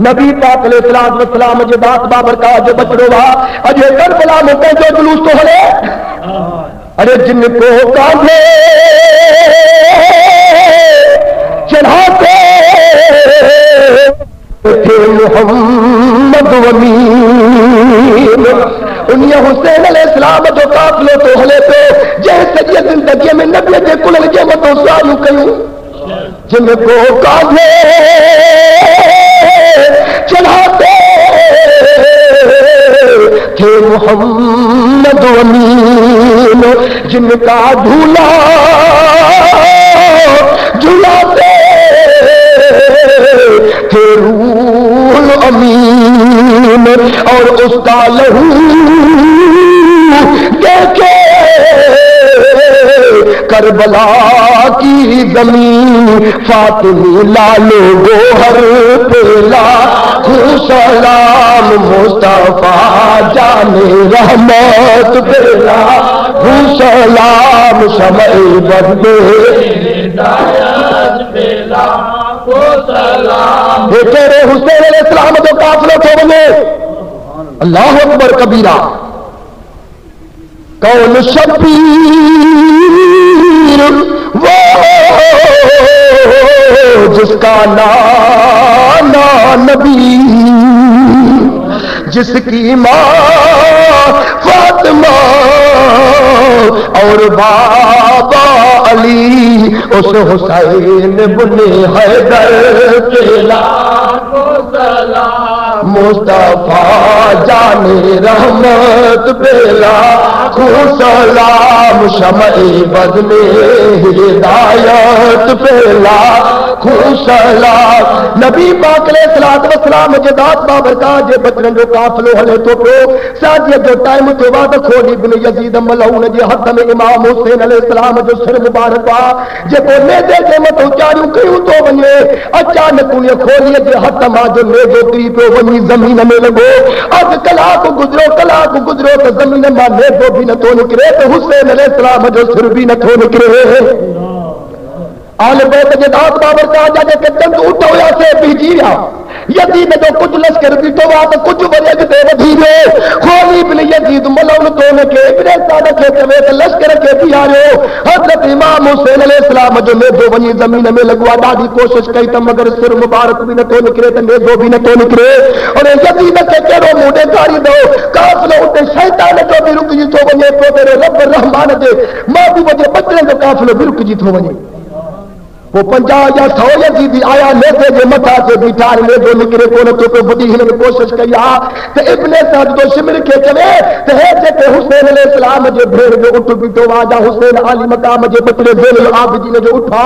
S1: नबी पाक अलैहिस्सलातु वस्सलाम जे दात बाबरकात जो बचड़ो आहे, अॼु करबला में पंहिंजो जुलूस तो हले। अरे जिनको कांधे चढ़ाते थे मोहम्मद अमीन, उन हुसैन अलैहिस्सलाम जो काफ़िलो तो हले पियो, जंहिं सॼी ज़िंदगीअ में नबीअ जे कुलनि जे मथां सवारियूं कयूं। जिनको कांधे चढ़ाते थे मोहम्मद अमीन, जिनका झूला झुलाते थे रूहुल अमीन, और उसका लहू देखे करबला की जमीन, फातिमी लालो गोहर पेला सलाम, मुस्तफा जाने रहमत पेला सलाम, शमए बदले तेरे हुसैन अलैहिस्सलाम जो काफ़िलो थो वञे। अल्लाहु अकबर कबीरा। कौन शबीर वो जिसका नाना नबी, जिसकी माँ फातिमा और बाबा अली, उस हुसैन बुने हैदर के लाखों सलाम, मुस्तफा जाने रहमत बेला सलाम, शमए बदले हिदायत बेला सलाम। नबी पाक अलैहिस्सलातु वस्सलाम जे दात बाबरकात जे बचड़नि जो काफ़िलो हले तो पियो। शादीअ जो टाइम थियो आहे त खोली बिन यज़ीद मलऊन जे हथ में इमाम हुसैन अलैहिस्सलाम जो सिर मुबारक आहे, जेको नेज़े जे मथां चारियूं कयूं थो वञे। अचानक उन खोलीअ जे हथ मां जो नेज़ो किरी पियो वञी ज़मीन में लॻो। अधु कलाक गुज़रियो त ज़मीन मां नेज़ो बि नथो निकिरे, त हुसैन अलैहिस्सलाम जो सिर बि नथो निकिरे। आल बैत जे दात बाबरकात जा जेके चंद ऊंट हुयासीं बीहजी विया। यज़ीद जो कुझु लश्कर बीठो आहे त कुझु वरी अॻिते वधी वियो। खोली बिन यज़ीद मलऊन तो हुनखे इब्न साद खे चवे त लश्कर खे बीहारियो। हज़रत इमाम हुसैन अलैहिस्सलाम जो नेज़ो वञी ज़मीन में लॻो आहे। ॾाढी कोशिशि कई त मगर सिर मुबारक बि नथो निकिरे, त नेज़ो बि नथो निकिरे। और यज़ीद खे कहिड़ो मुंहुं ॾेखारींदो। काफ़िलो उते शैतान जो बि रुकिजी थो वञे पियो, तेरे रब रहमान जे महबूब जे बचड़नि जो काफ़िलो बि रुकिजी थो वञे। वो 50 या 100 यजीदी आया लेते जे मथा से बिठार ले दो निकरे कोन तो को बड़ी हिन कोशिश कया ते इब्ने साद तो शिमर के चवे ते है जे हुसैन अलैहि सलाम जे भेड़ जो उठ बितो वाजा हुसैन आली मकाम जे बतरे ज़ैनुल आबिदीन जो उठा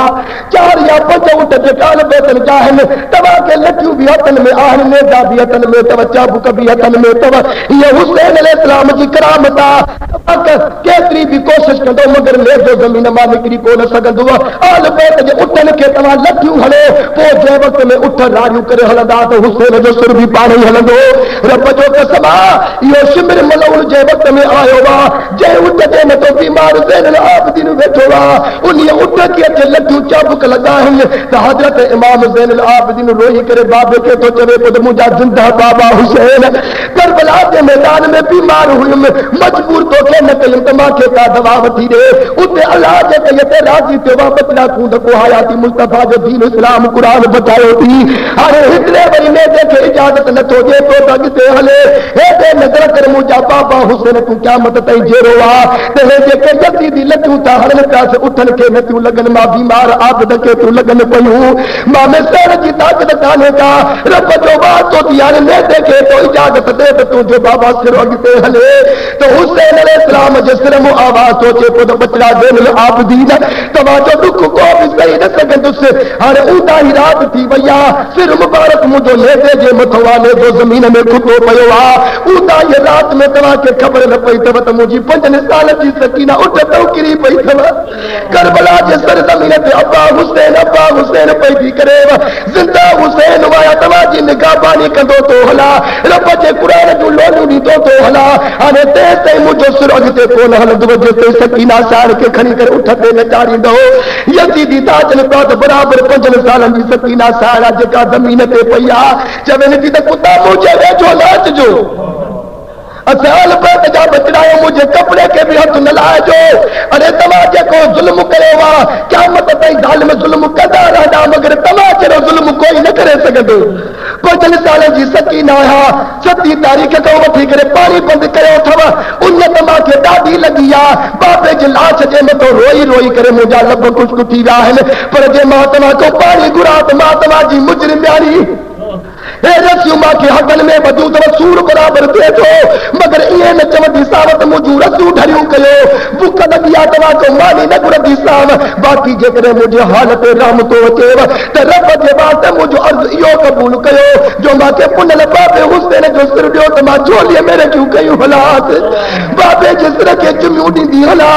S1: 4 या 5 उठ जे काल बेतन जाहन तवा के लट्ठू भी हथन में आहन ने दा भी हथन में तवा चाबुक भी हथन में तवा ये हुसैन अलैहि सलाम जी करामत केतरी भी कोशिश कंदो मगर ले जो जमीन मा निकरी कोन सगंदो आल बेत जे उठन के तवा लट्ठू हले पो जे वक्त में उठ राजू करे हलंदा तो हुसैन जो सुर भी पानी हलंदो रब जो कसमा यो शिमर मलउल जे वक्त में आयो वा जे उठ जे न तो बीमार ज़ैनुल आबिदीन बैठो वा उन उठ के जे लट्ठू चाबुक लगा है तो हजरत इमाम ज़ैनुल आबिदीन रोई करे बाबे के तो चवे खुद मुजा जिंदा बाबा हुसैन करबला के मैदान में बीमार हुई मजबूर तो के न कयम तमाके का दवा वठी दे उते अल्लाह जे कयते राजी ते वा बचना कूद को हयाती मुस्तफा जो दीन इस्लाम कुरान बतायो थी अरे इतने बड़ी ने देखे इजाजत न तो जे तो तगते हले हे ते नजर कर मुजा बाबा हुसैन तू क्या मत तई जेरोवा ते हे जे के जती दी लटू ता हरन का से उठन के न तू लगन मा बीमार आबद के तू लगन पयू मा में सर जी ताकत काने का रब जो बात तो दिया ने देखे तो इजाजत दे तू जो बाबा सिर अगते हले तो हुसैन अलैहि सलाम जे सिर मु आवाज तो चे खुद बचड़ा ज़ैनुल आबिदीन तवा जो दुख को भी सही न सगंदुस अरे उदा ही रात थी भैया सिर मुबारक मुझो ले दे जे मथवा ले दो जमीन में खुतो पयो आ उदा ये रात में तवा के खबर न पई तव त मुजी 5 साल जी सकीना उठ तो किरी पई तव करबला जे सर जमीन ते अब्बा हुसैन पई थी करे जिंदा हुसैन वाया तवा जी निगाहबानी कंदो तो हला रब जे कुरान जो लोलू दी तो हला अरे ते ते मुझो सिर अगते कोन हलंदो जे ते सकीना साड़ के खणी करे उठते न चाड़ी दो यजीदी ताजन तो बराबर 5 सालन जी सकीना सारा जेका जमीन ते पया चवे थी त कुत्ता मुझे वेठो नाच जो असाल पे जा बचड़ायो मुझे कपड़े के भी हथ न लाजो अरे तमाचे को जुल्म करे वा क्या मत तई दाल में जुल्म कदा रहदा मगर तमाचे रो जुल्म कोई न करे सगदो 5 साल जी सकीना हा 7 तारीख को वठी करे पानी बंद कयो थवा उन तमाके दादी लगिया बाबे जी लाश जे में तो रोई रोई करे मुजा लब कुछ कुटी रहन पर जे महात्मा को पानी गुरात महात्मा जी मुजरिम यारी हे रसियो मां के हकन में बदू तो सूर बराबर थे तो मगर ये न चवदी सावत मुजू रसू ढरियो कयो बुक लगिया तवा तो मानी न गुरदी साव बाकी जे करे मुझे हालत राम तो चेव त रब जे बात मुझो अर्ज यो कबूल कयो जो मां के पुनल बाबे हुसैन जो सिर दियो त मां झोलिए मेरे क्यों कयो हलात बाबे जे सिर के चुमी उडी हला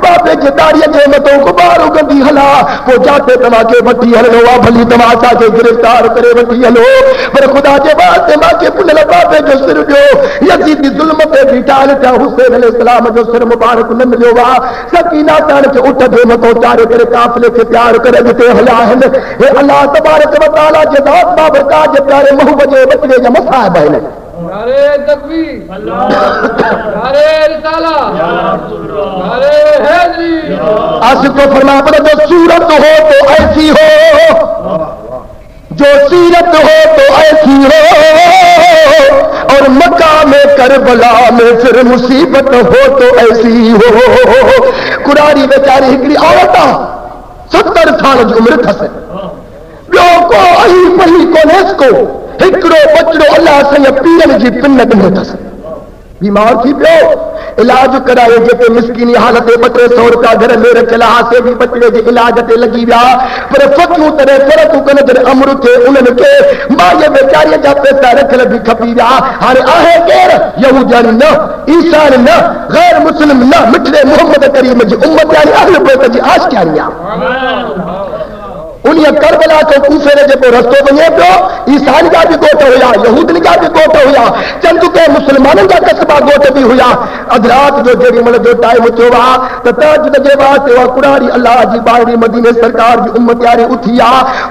S1: बाबे जे दाड़िया जे मतो गुबारो गंदी हला वो जाते तवा के वठी हलो वा भली तवा सा के गिरफ्तार करे वठी हलो पर खुदा जे वास्ते मां के पुनल बाबे जो सिर दियो यजीदी जुल्म पे बिठाल था हुसैन अलैहि सलाम जो सिर मुबारक न मिलियो वा सकीना तान के उठ दे मतो चारे करे काफले के प्यार करे ते हला है हे अल्लाह तबारक व तआला जे दात बाबर का जे प्यारे मोहब्बत जे बचड़े जे मसाब है
S2: नारे तकबीर अल्लाह नारे रिसाला या रसूल नारे हैदरी
S1: आशिक को फरमा पर जो सूरत हो तो ऐसी हो जो सीरत हो तो ऐसी हो और मकाम करबला में फिर मुसीबत हो तो ऐसी हो कुरारी बेचारी हिकड़ी औरत 70 साल जी उम्र थस ॿियो को आई पही कोन्हे को हिकिड़ो बचड़ो अल्लाह साईं पीरन जी पिन ॾिनो अथसि बीमार थी पियो इलाज कराए जेके मिसकीनी हालत 200 रुपया घर में रखियल से भी बचड़े जे इलाज ते लगी विया पर फकियूं तरह फरक कन जॾहिं अमर थे उन्हनि खे माईअ वेचारीअ जा पैसा रखियल बि खपी विया हाणे आहे केरु यहूदियानी न ईसानी न गैर मुस्लिम न मिठड़े मोहम्मद करीम जी उम्मत यानी अहल बैत जी आशियानी आहे उन करबला को कूफे ने जो रस्तो वञे पियो ईसान जा भी गोट हुआ यहूदन जा भी गोट हुआ चंद के मुसलमानन जा कस्बा गोट भी हुआ अधरात जो जेडी मल जो टाइम थियो वा त तहज्जुद जे वास्ते वा कुरारी अल्लाह जी बारी मदीने सरकार जी उम्मत यारी उथिया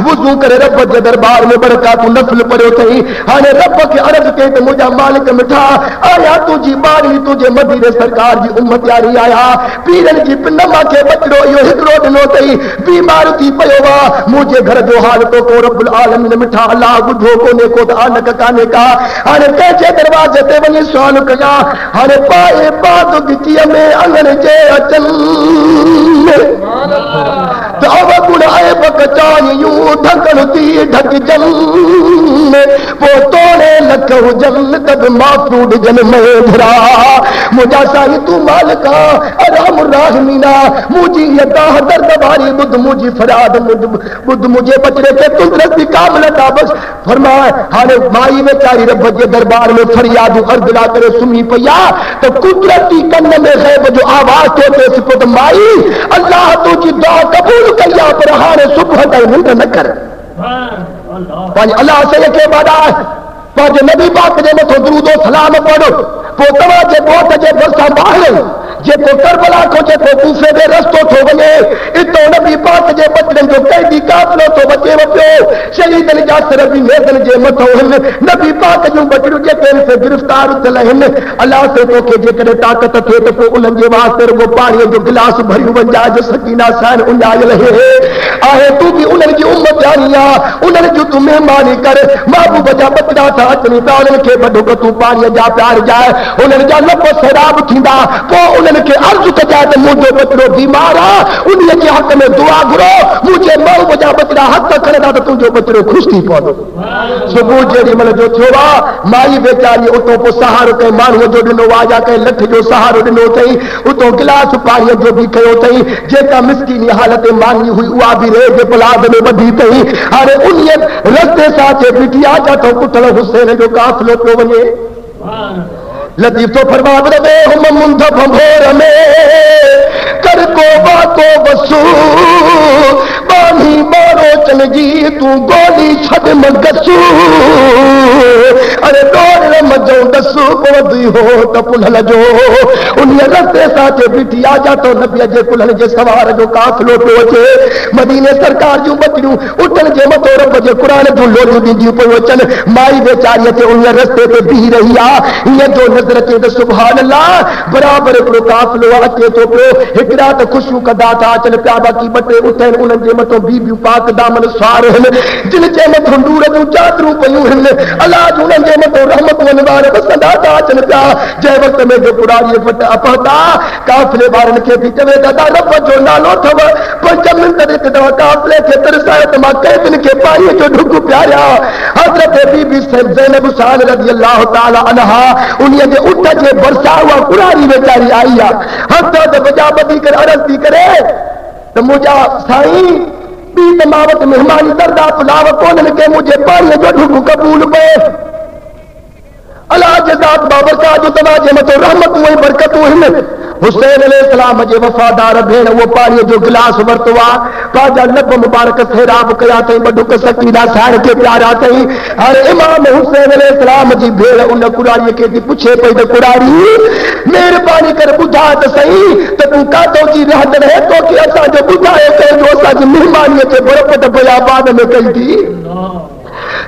S1: वुजू करे रब जे दरबार में बरकत नफल पड़ियो थई हाने रब के अर्ज के त मुजा मालिक मिठा आया तुझी बारी तुझे मदीने सरकार जी उम्मत यारी आया पीरन जी पिनमा के बचड़ो यो हिकड़ो दिनो थई बीमार थी पयो वा मुझे घर जो हाल तो को रब्बुल आलमीन मिठा अल्लाह बुझो कोने को आनक काने का हाने कैसे दरवाजे ते वनी सवाल कया हाने पाए बात गिची में अंगन जे अचन तो अब गुण आए बकचान यूं ढकन थी ढक जन वो तोड़े लख जन तब माफूड जन में भरा मुझा साईं तू मालिका अराम राहमीना मुझी यता दर्द वारी बुद्ध मुझी फराद बुद्ध मुझे बचड़े के कुदरत कामलता बस फरमाए हाने माई में चारी रब के दरबार में फरियाद अर्ज ला करे सुमी पया तो कुदरती कन्न में गैब जो आवाज देते सिपत माई अल्लाह तुझी दुआ कबूल कया पर हाने सुबह तक मुंड न कर पांच अल्लाह से के बाद पांच नबी पाक जे मथो दुरूद सलाम पढ़ो पो तवा जे बोट जे बरसा बाहर जेको करबला को जेको कूफे दे रस्तो थो वने इतो नबी पाक जे बचड़न जो कैदी काफलो तो बचे वपियो शहीद अली जासर बि मैदन जे मथो हिन नबी पाक जो बचड़ू जे केन से गिरफ्तार थियल हिन अल्लाह से तो के जे करे ताकत थे तो को उनन जे वास्ते वो पानी जो गिलास भरियो वंजा जो सकीना सान उन्यायल है आहे तू भी उनन की उम्मत जानिया उनन जो तू मेहमानी कर महबूब जा बचड़ा था अचनी ता उनन के बडो को तू पानी जा प्यार जाए उनन जा लब शराब थींदा को के अर्ज कजा तो मुझो बचड़ो बीमार आ उन के हक में दुआ घुरो मुझे मऊ बजा बचड़ा हक करे तो तुझो बचड़ो खुश थी पौधो सुबह जेडी मन जो थियो माई बेचारी उतो को सहारो के मानव जो दिनो वाजा के लठ जो सहारो दिनो थई उतो गिलास पानी जो भी कयो थई जेका मिस्कीनी हालत मांगी हुई उआ भी रे जे पलाद में बधी थई अरे उन रस्ते साथे बिटिया जा तो कुटल हुसैन जो काफलो पियो वने लतीफ तो फरमा दे हम मुंध भंभोर में कर को बातो बसू बानी बारो चल जी तू गोली छड़ मगसू अरे दौड़ मजो दसू पवदी हो तो पुनल जो उन रस्ते साथे बिटिया जा तो नबी जे पुनल जे सवार जो काफलो तो अचे मदीने सरकार जो बचड़ू उठन जे मतो रब जे कुरान जो लोलियो दी पयो अचन माई बेचारी ते उन रस्ते पे भी रही आ ये जो नजर अचे तो सुभान अल्लाह बराबर हिकिड़ो काफिलो अचे थो पियो हिकिड़ा त ख़ुशियूं कंदा था अचनि पिया बाक़ी ॿ टे उठनि उन्हनि जे मथां बीबियूं पाक दामन स्वार आहिनि जिन जे मथां नूर जूं चादरूं पयूं आहिनि अलाह जूं उन्हनि जे मथां रहमतूं निवार बसंदा था अचनि पिया जंहिं वक़्त में जो कुरारी फट अपहता काफ़िले वारनि खे बि चवे दादा रब जो नालो अथव 5 मिंट हिकु दफ़ा काफ़िले खे तरसाए त मां कैदियुनि खे पाणीअ जो ढुक पियारिया हज़रत बीबी ज़ैनब साल रज़ी अल्लाह ताला अन्हा उन्हीअ जे उठ जे भरसा उहा कुरारी वेचारी आई आहे हथ त बजा ॿधी करे अर्ज़ थी करे त मुंहिंजा साईं ॿी त मां वटि महिमानी दर्दा पुलाव कोन्हनि के मुंहिंजे पाणीअ जो ढुक क़बूल पए अलाह जे ज़ात बाबरका जो तव्हां जे मथां रहमतूं ऐं बरकतूं आहिनि हुसैन अलैहिस्सलाम जे वफ़ादार भेण उहो पाणीअ जो गिलास वरितो आहे पंहिंजा लब मुबारक सैराब कया अथई ॿ ढुक सकीना साण खे प्यारा अथई हाणे इमाम हुसैन अलैहिस्सलाम जी भेण उन कुरारीअ खे थी पुछे पई त कुरारी महिरबानी करे ॿुधा त सही त तूं काथो जी रहत रहे तोखे असांजो ॿुधायो कयो असांजी महिरबानीअ ते बरकत बयाबाद में कई थी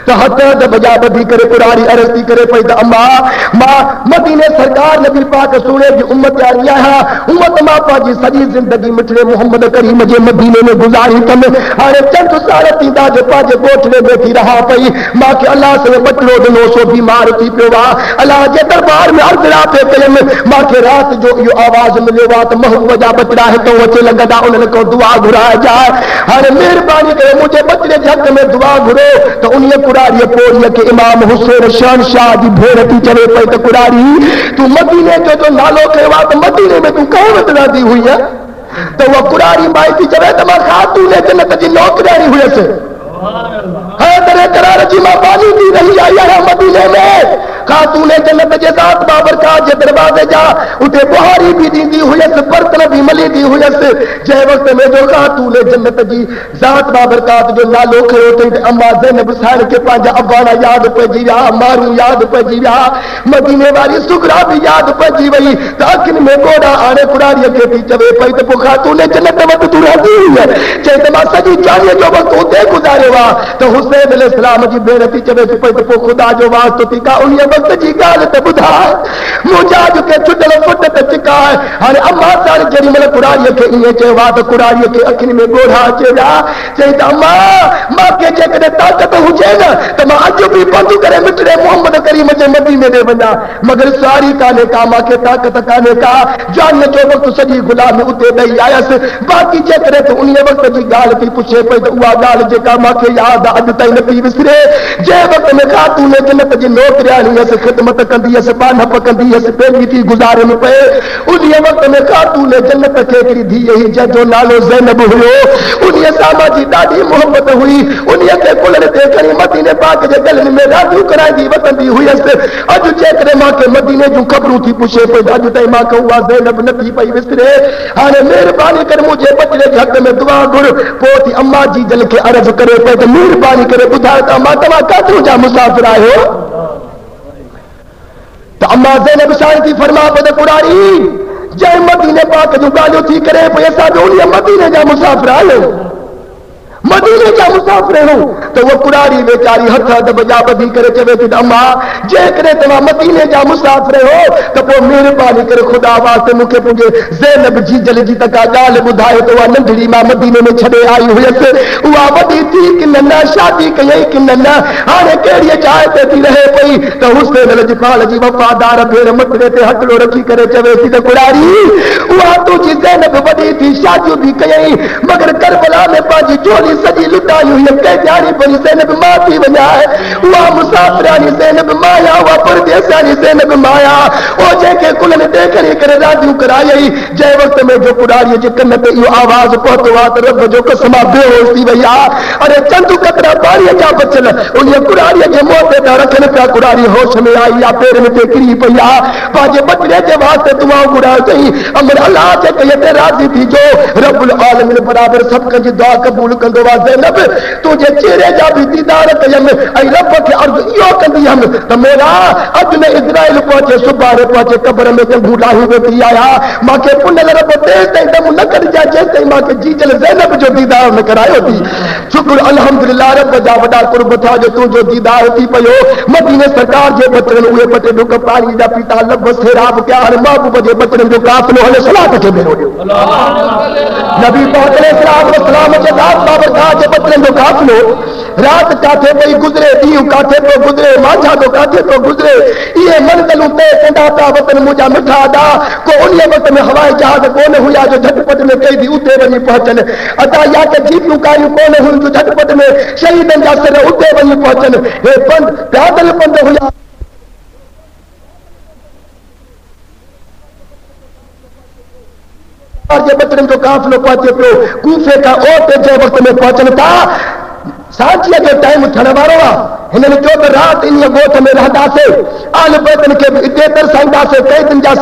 S1: तो हथ बजा बधी करे कुरारी अर्ज थी करे पई त अम्मा मां मदीने सरकार नबी पाक सूरे जी उम्मत वारी आहियां उम्मत मां पंहिंजी सॼी ज़िंदगी मिठड़े मोहम्मद करीम जे मदीने में गुज़ारी अथमि हाणे चंद साल थींदा जो पंहिंजे ॻोठड़े में थी रहा पई मूंखे अलाह से बचिड़ो ॾिनो सो बीमार थी पियो आहे अलाह जे दरबार में अर्ज़ पियो कयमि मूंखे राति जो इहो आवाज़ मिलियो आहे त महबूब जा बचिड़ा हितां अचे लॻंदा उन्हनि खां दुआ घुराइजाए हाणे महिरबानी करे मुंहिंजे बचिड़े जे हक़ में दुआ घुरो त उन कुरारी पोरीअ खे इमाम हुसैन शहनशाह जी भेण थी चवे पई त कुरारी तूं मदीने जो नालो कयो आहे त मदीने में तूं कंहिं वटि रहंदी हुई त उहा कुरारी माई थी चवे त मां ख़ातून जन्नत जी नौकरानी हुयसि हैदर करार जी मां बानी थी रही आई आहियां मदीने में खातून जन्नत जे ज़ात बाबरकात जे दरवाज़े जा उते बुहारी भी ॾींदी हुयसि बर्तन भी मलींदी हुयसि जंहिं वक़्त में जो खातून जन्नत जी ज़ात बाबरकात जो नालो खयो अथई त अम्मा ज़ैनब साहिब खे पंहिंजा अबाना यादि पइजी विया मारू यादि पइजी विया मदीने वारी सुगरा भी यादि पइजी वई त अखियुनि में ॻोड़ा आणे कुरारीअ खे थी चवे पई त पोइ खातून जन्नत वटि तूं रहंदी हुई चई त मां सॼी जानीअ जो वक़्तु उते गुज़ारियो आहे त हुसैन अलैहिस्सलाम जी भेण थी चवे पई त पोइ ख़ुदा जो वास्तो थी का उन वक़्त जी ॻाल्हि त ॿुधाए मुंहिंजा जो के छुटल फुट ते चिका है हाणे अम्मा सारी जेडी मल कुरारी के इए चवा तो कुरारी के अखिन में गोढ़ा अचेगा चई त अम्मा मां के जेकॾहिं ताकत हुजे न त मां अॼु बि बंदि करे मिटड़े मोहम्मद करीम जे मदीने ॾे वञा मगर सारी कान्हे का मां खे ताकत कान्हे का जान जो वक़्तु सॼी गुलामी उते ॾेई आयसि बाक़ी जेकॾहिं त उन वक़्त जी ॻाल्हि थी पुछे पई त उहा ॻाल्हि जेका मूंखे यादि आहे अॼु ताईं न थी विसरे जे वक़्त में ख़ातून जन्नत जी नौकरियाणी हुअसि ख़िदमत कंदी हुअसि बानप कंदी हुअसि पंहिंजी थी गुज़ारनि पए उन वक़्त में ख़ातून जन्नत खे हिकिड़ी धीअ हुई जंहिंजो नालो ज़ैनब हुयो उन सां मुंहिंजी ॾाढी मोहबत हुई उन खे कुलनि ते खणी मदीने पाक जे गलनि में रांदियूं कराईंदी वतंदी हुयसि अॼु जेकॾहिं मूंखे मदीने जूं ख़बरूं थी पुछे पई अॼु ताईं मूंखे उहा ज़ैनब न थी पई विसरे हाणे महिरबानी करे मुंहिंजे बचड़े जे हक़ में दुआ घुर पोइ थी अम्मा जी जल खे अर्ज़ करे पई त महिरबानी करे ॿुधायो त अम्मा तव्हां काथूं जा मुसाफ़िर आहियो त अम्मा ज़ैनब साईं थी फरमा पई त कुरारी जंहिं मदीने पाक जूं ॻाल्हियूं थी करे पई असां बि उन मदीने जा मुसाफ़िर आहियूं मदीने जा मुसाफ़िर आहियूं त उहा कुरारी वेचारी हथ अधु बजा ॿधी करे चवे थी त अम्मा जेकॾहिं तव्हां मदीने जा मुसाफ़िर हो त पोइ महिरबानी करे ख़ुदा वास्ते मूंखे पंहिंजे ज़ैनब जी जल जी त का ॻाल्हि ॿुधायो त उहा नंढड़ी मां मदीने में छॾे आई हुयसि उहा वॾी थी कि न शादी कयई कि न हाणे कहिड़ी जाइ ते थी रहे पई त हुसैन लजपाल जी वफ़ादार भेण मथड़े ते हथड़ो रखी करे चवे थी त कुरारी उहा तुंहिंजी ज़ैनब वॾी थी शादियूं बि कयई मगर करबला में पंहिंजी चोली सॼी लुटाई हुई कंहिं ॼाणी पई ज़ैनब मां थी वञा उहा मुसाफ़िरानी ज़ैनब माया उहा परदेसानी ज़ैनब माया ओ जंहिंखे कुलनि ते खणी करे रांदियूं करायई जंहिं वक़्त में जो कुरारीअ जे कन ते इहो आवाज़ पहुतो आहे त रब जो कसम बेहोश थी वई आहे अरे चंद कतरा पाणीअ जा बचल उन कुरारीअ जे मुंहं ते था रखनि पिया कुरारी होश में आई आहे पेरनि ते किरी पई आहे पंहिंजे बचड़े जे वास्ते दुआ घुरायो अथई अमर अलाह जे कई ते राज़ी थी जो रब्बुल आलमीन बराबरि सभु कंहिंजी दुआ क़बूल कंदो ज़ैनब तुंहिंजे चेहरे जा बि दीदार कयमि ऐं रब खे अर्ज़ इहो कंदी हुअमि त मोला अॼु न इज़राइल पहुचे सुभाणे पहुचे क़बर में चङू ॾाही वेठी आया मूंखे पुनल रब तेसि ताईं दम न कढजाए जेसि ताईं मूंखे जीजल ज़ैनब जो दीदार न करायो थी शुक्र अल्हम्दुलिल्लाह रब जा वॾा कुर्ब थिया जो तुंहिंजो दीदार थी पियो मदीने सरकार जे बचड़नि उहे ॿ टे ढुक पाणी जा पीता लभ सेराब कया हाणे महबूब जे बचड़नि जो काफ़िलो हले सलात खे भेरो ॾियो नबी पाक अलैहिस्सलाम जे दाद बाबरकात जे बचड़नि जो काफ़िलो रात काथे पई गुज़रे ॾींहुं काथे पियो गुज़रे माझा तो काथे पियो गुज़रे इहे मंज़िलूं तय कंदा पिया वतन मुंहिंजा मिठा अदा को उन वक़्त में हवाई जहाज कोन हुया जो झटपट में कई उते वञी पहुचनि अदा या के जीपियूं कायूं कोन हुयूं जो झटपट में शहीदनि जा सिर उते वञी पहुचनि हे पंध पैदल पंध हुया जे बचड़नि जो काफ़िलो पहुचे पियो कूफे खां ओट जे वक़्त में पहुचनि था सांझीअ जो टाइम थियण वारो आहे हिननि चयो त राति इन ॻोठ में रहंदासीं आल बैतनि खे बि हिते तरसाईंदासीं कैदनि जा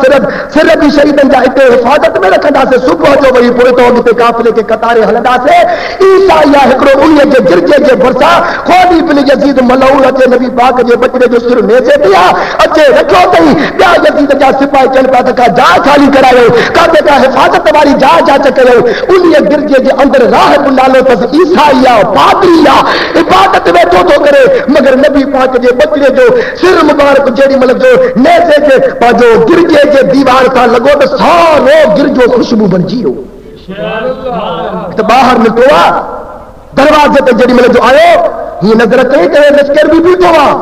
S1: सिर बि शहीदनि जा हिते हिफ़ाज़त में रखंदासीं सुबुह जो वरी पोइ तो अॻिते काफ़िले खे कतारे हलंदासीं ईसा या हिकिड़ो उन जे गिरजे जे भरिसां ख़ाली बिन यज़ीद मलऊन अचे नबी पाक जे बचड़े जो सिर नेसे थी आहे अचे रखियो अथई ॿिया यज़ीद जा सिपाही चवनि पिया त का जाइ ख़ाली करायो काथे का हिफ़ाज़त वारी जाइ जांच कयो उन गिरजे जे अंदरि राहिब नालो अथसि ईसाई आहे पादरी आहे इबादत वेठो थो करे मगर नबी पाक जे बचड़े जो सिर मुबारक जेडी मतलब जो नेज़े जे पंहिंजो गिरजे जे दीवार सां लॻो त सारो गिरजो ख़ुशबू बणिजी वियो त ॿाहिरि निकितो आहे दरवाज़े ते जेडी मतलब जो आयो हीअं नज़र कई त लश्कर बि बीठो आहे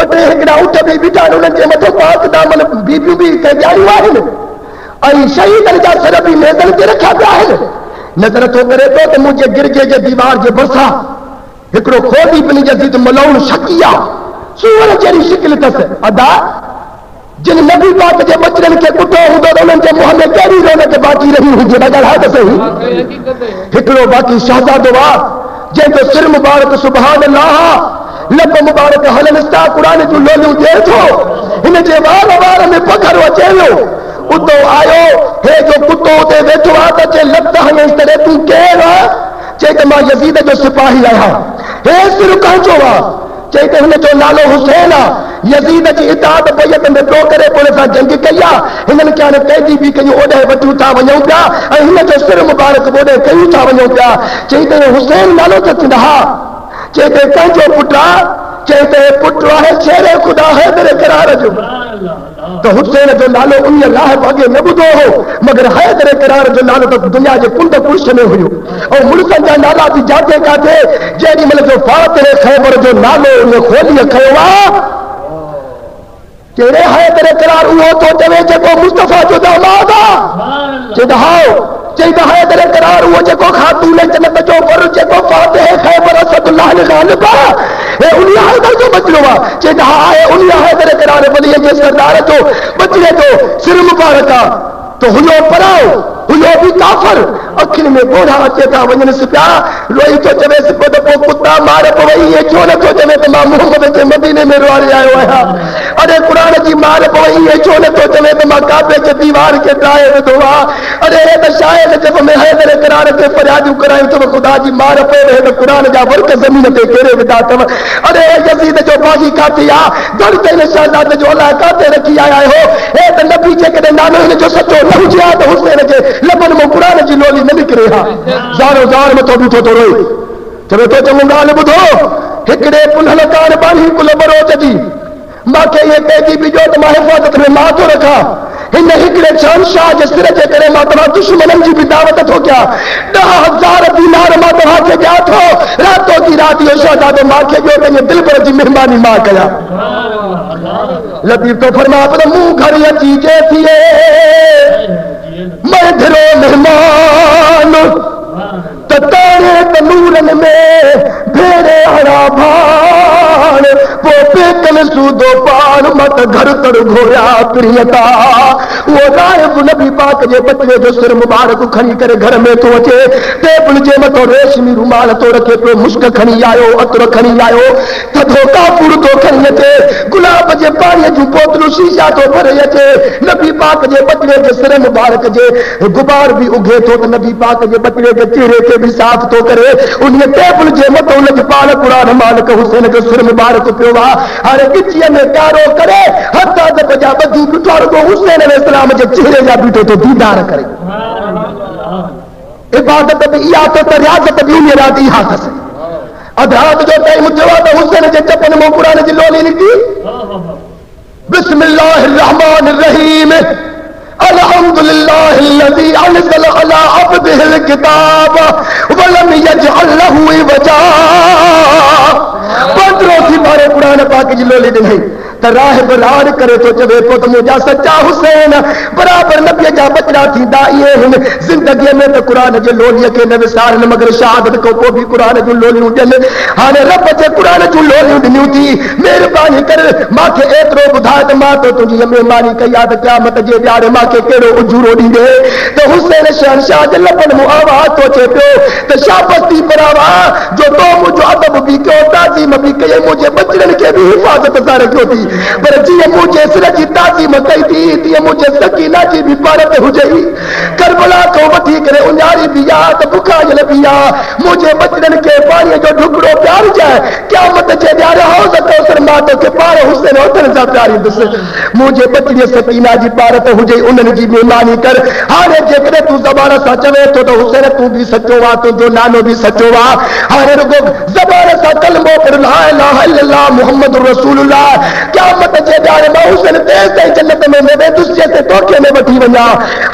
S1: ॿ टे हिकिड़ा ऊठ बि बीठा आहिनि उन्हनि जे मथां पाक दामन बीबियूं बि कंहिं ॼाणियूं आहिनि ऐं शहीदनि जा सिर बि मेज़नि ते रखिया पिया आहिनि नज़र थो करे थो त मुंहिंजे गिरजे जे दीवार जे भरिसां हिकिड़ो खोदी बिन यज़ीद मलऊन शकी आहे सूअर जहिड़ी शिकिल अथसि अदा जिन नबी पाक जे बचड़नि खे कुटो हूंदो त उन्हनि जे मुंहं में कहिड़ी रौनक बाक़ी रही हुजे न ॻाल्हाए त सही हिकिड़ो बाक़ी शहज़ादो आहे जंहिंजो सिर मुबारक सुभान अल्लाह लब मुबारक हलनि था क़ुर जूं लोलियूं ॾिए थो हिन जे वार में पघर अचे वियो उतो आयो हे जो कुतो उते वेठो आहे त चए लत हणेसि तॾहिं तूं केरु आहे चई त मां यज़ीद जो सिपाही आहियां हे सिर कंहिंजो आहे चई त हिन जो नालो हुसैन आहे यज़ीद जी इताअत बैत में पियो करे पोइ असां जंग कई आहे हिननि खे हाणे कैदी बि कयूं ओॾे वठूं था वञूं पिया ऐं हिन जो सिर मुबारक ओॾे कयूं था वञूं पिया चई त हुसैन नालो त थींदा हा चई त कंहिंजो पुटु आहे चई त पुटु आहे शेर ख़ुदा हैदर करार जो तो हुसैन जो नालो उन अल्लाह अॻे न ॿुधो हो, मगर हैदर करार जो नालो त दुनिया जे कुंड कुश में हुयो। ऐं मुल्कनि जा नाला बि जाते काथे जेॾी महिल जो फातिह खैबर जो नालो उन खोलीअ खयो आहे, कहिड़े हैदर करार उहो तो चवे जेको मुस्तफ़ा जो दामाद आहे। चवंदा हाओ चईंदा हैदर करार उहो जेको खातून जन्नत जो वर जेको फातिह खैबर असदुल्लाह गालिब आहे, हे उन हैदर जो बचड़ो आहे। चवंदा हा आहे उन हैदर करार वलीअ जे सरदार जो बचड़े जो सिर मुबारक आहे। तो हुयो पराओ हुयो भी काफर, अखियुनि में ॻोढ़ा अचे था वञनि पिया, रोई थो चवेसि पियो त पोइ कुता मार पवई, इहे छो नथो चवे त मां मोहम्मद जे मदीने में रुआरे आयो आहियां। अरे क़ुरान जी मार पवई, इहे छो नथो चवे त मां काबे जे दीवार खे ठाहे विधो आहे। अरे हे त शायदि जब में हैदर करार खे फरियादियूं करायूं अथव, ख़ुदा जी मार पए हे त क़ुरान जा वर्क ज़मीन ते केरे विधा अथव। अरे यज़ीद जो बाग़ी काथे आहे, दर ते शहज़ाद जो अलाह काथे रखी आया हो। हे त नबी जेकॾहिं नालो हिन जो सचो न हुजे हा त हुसैन जे लबनि मां क़ुरान जी लोली न निकिरे हा। ज़ारो ज़ार मथो बीठो थो रोए, चवे थो चङो ॻाल्हि ॿुधो, हिकिड़े पुलहल कान बानी कुल बरोच जी मूंखे इहे कैदी बि ॾियो त मां हिफ़ाज़त में मां थो रखां। हिन हिकिड़े शहनशाह जे सिर जे करे मां तव्हां दुश्मननि जी बि दावत थो कयां। 10,000 दीनार मां तव्हांखे ॾियां थो, रातो की राति इहो शहज़ादो मूंखे ॾियो त इहे दिलबर जी महिरबानी मां कयां। लतीफ़ तो फरमा पर मुंह घर अची जे थिए मैं धरो मेहमान त तारे तनूरन में भेड़े हरा भान पो पेकल सूदो पान मत घर तर घोया प्रियता। वो राहिब नबी पाक जे बचड़े जो सिर मुबारक खणी करे घर में तो अचे, टेबल जे मथो रेशमी रुमाल तो रखे पियो, मुश्क खणी आयो, अतर खणी आयो, थधो काफूर तो खणी अचे, गुलाब जे पाणीअ जूं बोतलूं शीशा तो भरे अचे। नबी पाक जे बचड़े जे सिर मुबारक जे गुबार भी उगे तो त नबी पाक जे बचड़े जे चेहरे खे भी साफ तो करे। उन टेबल जे मथो लजपाल कुरान मालिक हुसैन जो सिर मुबारक पियो आहे। हाणे गिचीअ में कारो करे हथ अदब जा बदू ॾिठो रुगो हुसैन अलैहिस्सलाम जे चेहरे जा बीठो तो दीदार करे। इबादत भी इहा तो त रियाज़त भी उन राति इहा अथसि। अधु राति जो टाइम थियो आहे त हुसैन जे चपन मां क़ुरान जी लोली निकिती। बिस्मिल्लाहिर रहमानिर रहीम अल्हम्दुलिल्लाहिल्लज़ी अनज़ल अला अब्दिहिल किताब वलम यजअल लहू इवजा। पंद्रो थी मारे क़ुरान पाक जी लोली ॾिनई त राहिब राड़ करे तो चवे पियो त मुंहिंजा सच्चा हुसैन बराबरि नबीअ जा बचड़ा थींदा इहे आहिनि। ज़िंदगीअ में त क़ुरान जे लोलीअ खे न विसारनि, मगर शहादत खां पोइ बि क़ुरान जूं लोलियूं ॾियनि। हाणे रब जे क़ुरान जूं लोलियूं ॾिनियूं थी, महिरबानी करे मूंखे एतिरो ॿुधाए त मां तो तुंहिंजी महिरबानी कई आहे त क़यामत जे ॾियारे मूंखे कहिड़ो उजूरो ॾींदे। त हुसैन शहनशाह जे लबनि मां आवाज़ तो अचे पियो त शाबस्ती बरावा जो तो मुंहिंजो अदब बि कयो, ताज़ीम बि कई, मुंहिंजे बचड़नि खे बि हिफ़ाज़त सां रखियो थी। पर जीअं मुंहिंजे सिर जी ताज़ीम कई थी, तीअं मुंहिंजे सकीना जी बि पारत हुजे। करबला खां वठी करे उञारी बि आहे त बुखायल बि आहे। मुंहिंजे बचड़नि खे पाणीअ जो ढुकड़ो प्यारिजाए, क़यामत जे ॾियारे हौज़ कौसर मां तोखे पाण हुसैन हथनि सां प्यारींदुसि। मुंहिंजे बचड़ीअ सकीना जी पारत हुजे, उन्हनि जी महिरबानी कर। हाणे जेकॾहिं तूं ज़बान सां चवे थो त हुसैन तूं बि सचो आहे, तुंहिंजो नालो बि सचो आहे, हाणे रुगो ज़बान सां कलमो पढ़ ला इलाहा इल्लल्लाह मुहम्मद रसूलुल्लाह। क़यामत जे ॾियारे मां हुसैन तेज़ ताईं जन्नत में न वेंदुसि जेते तोखे न वठी वञा।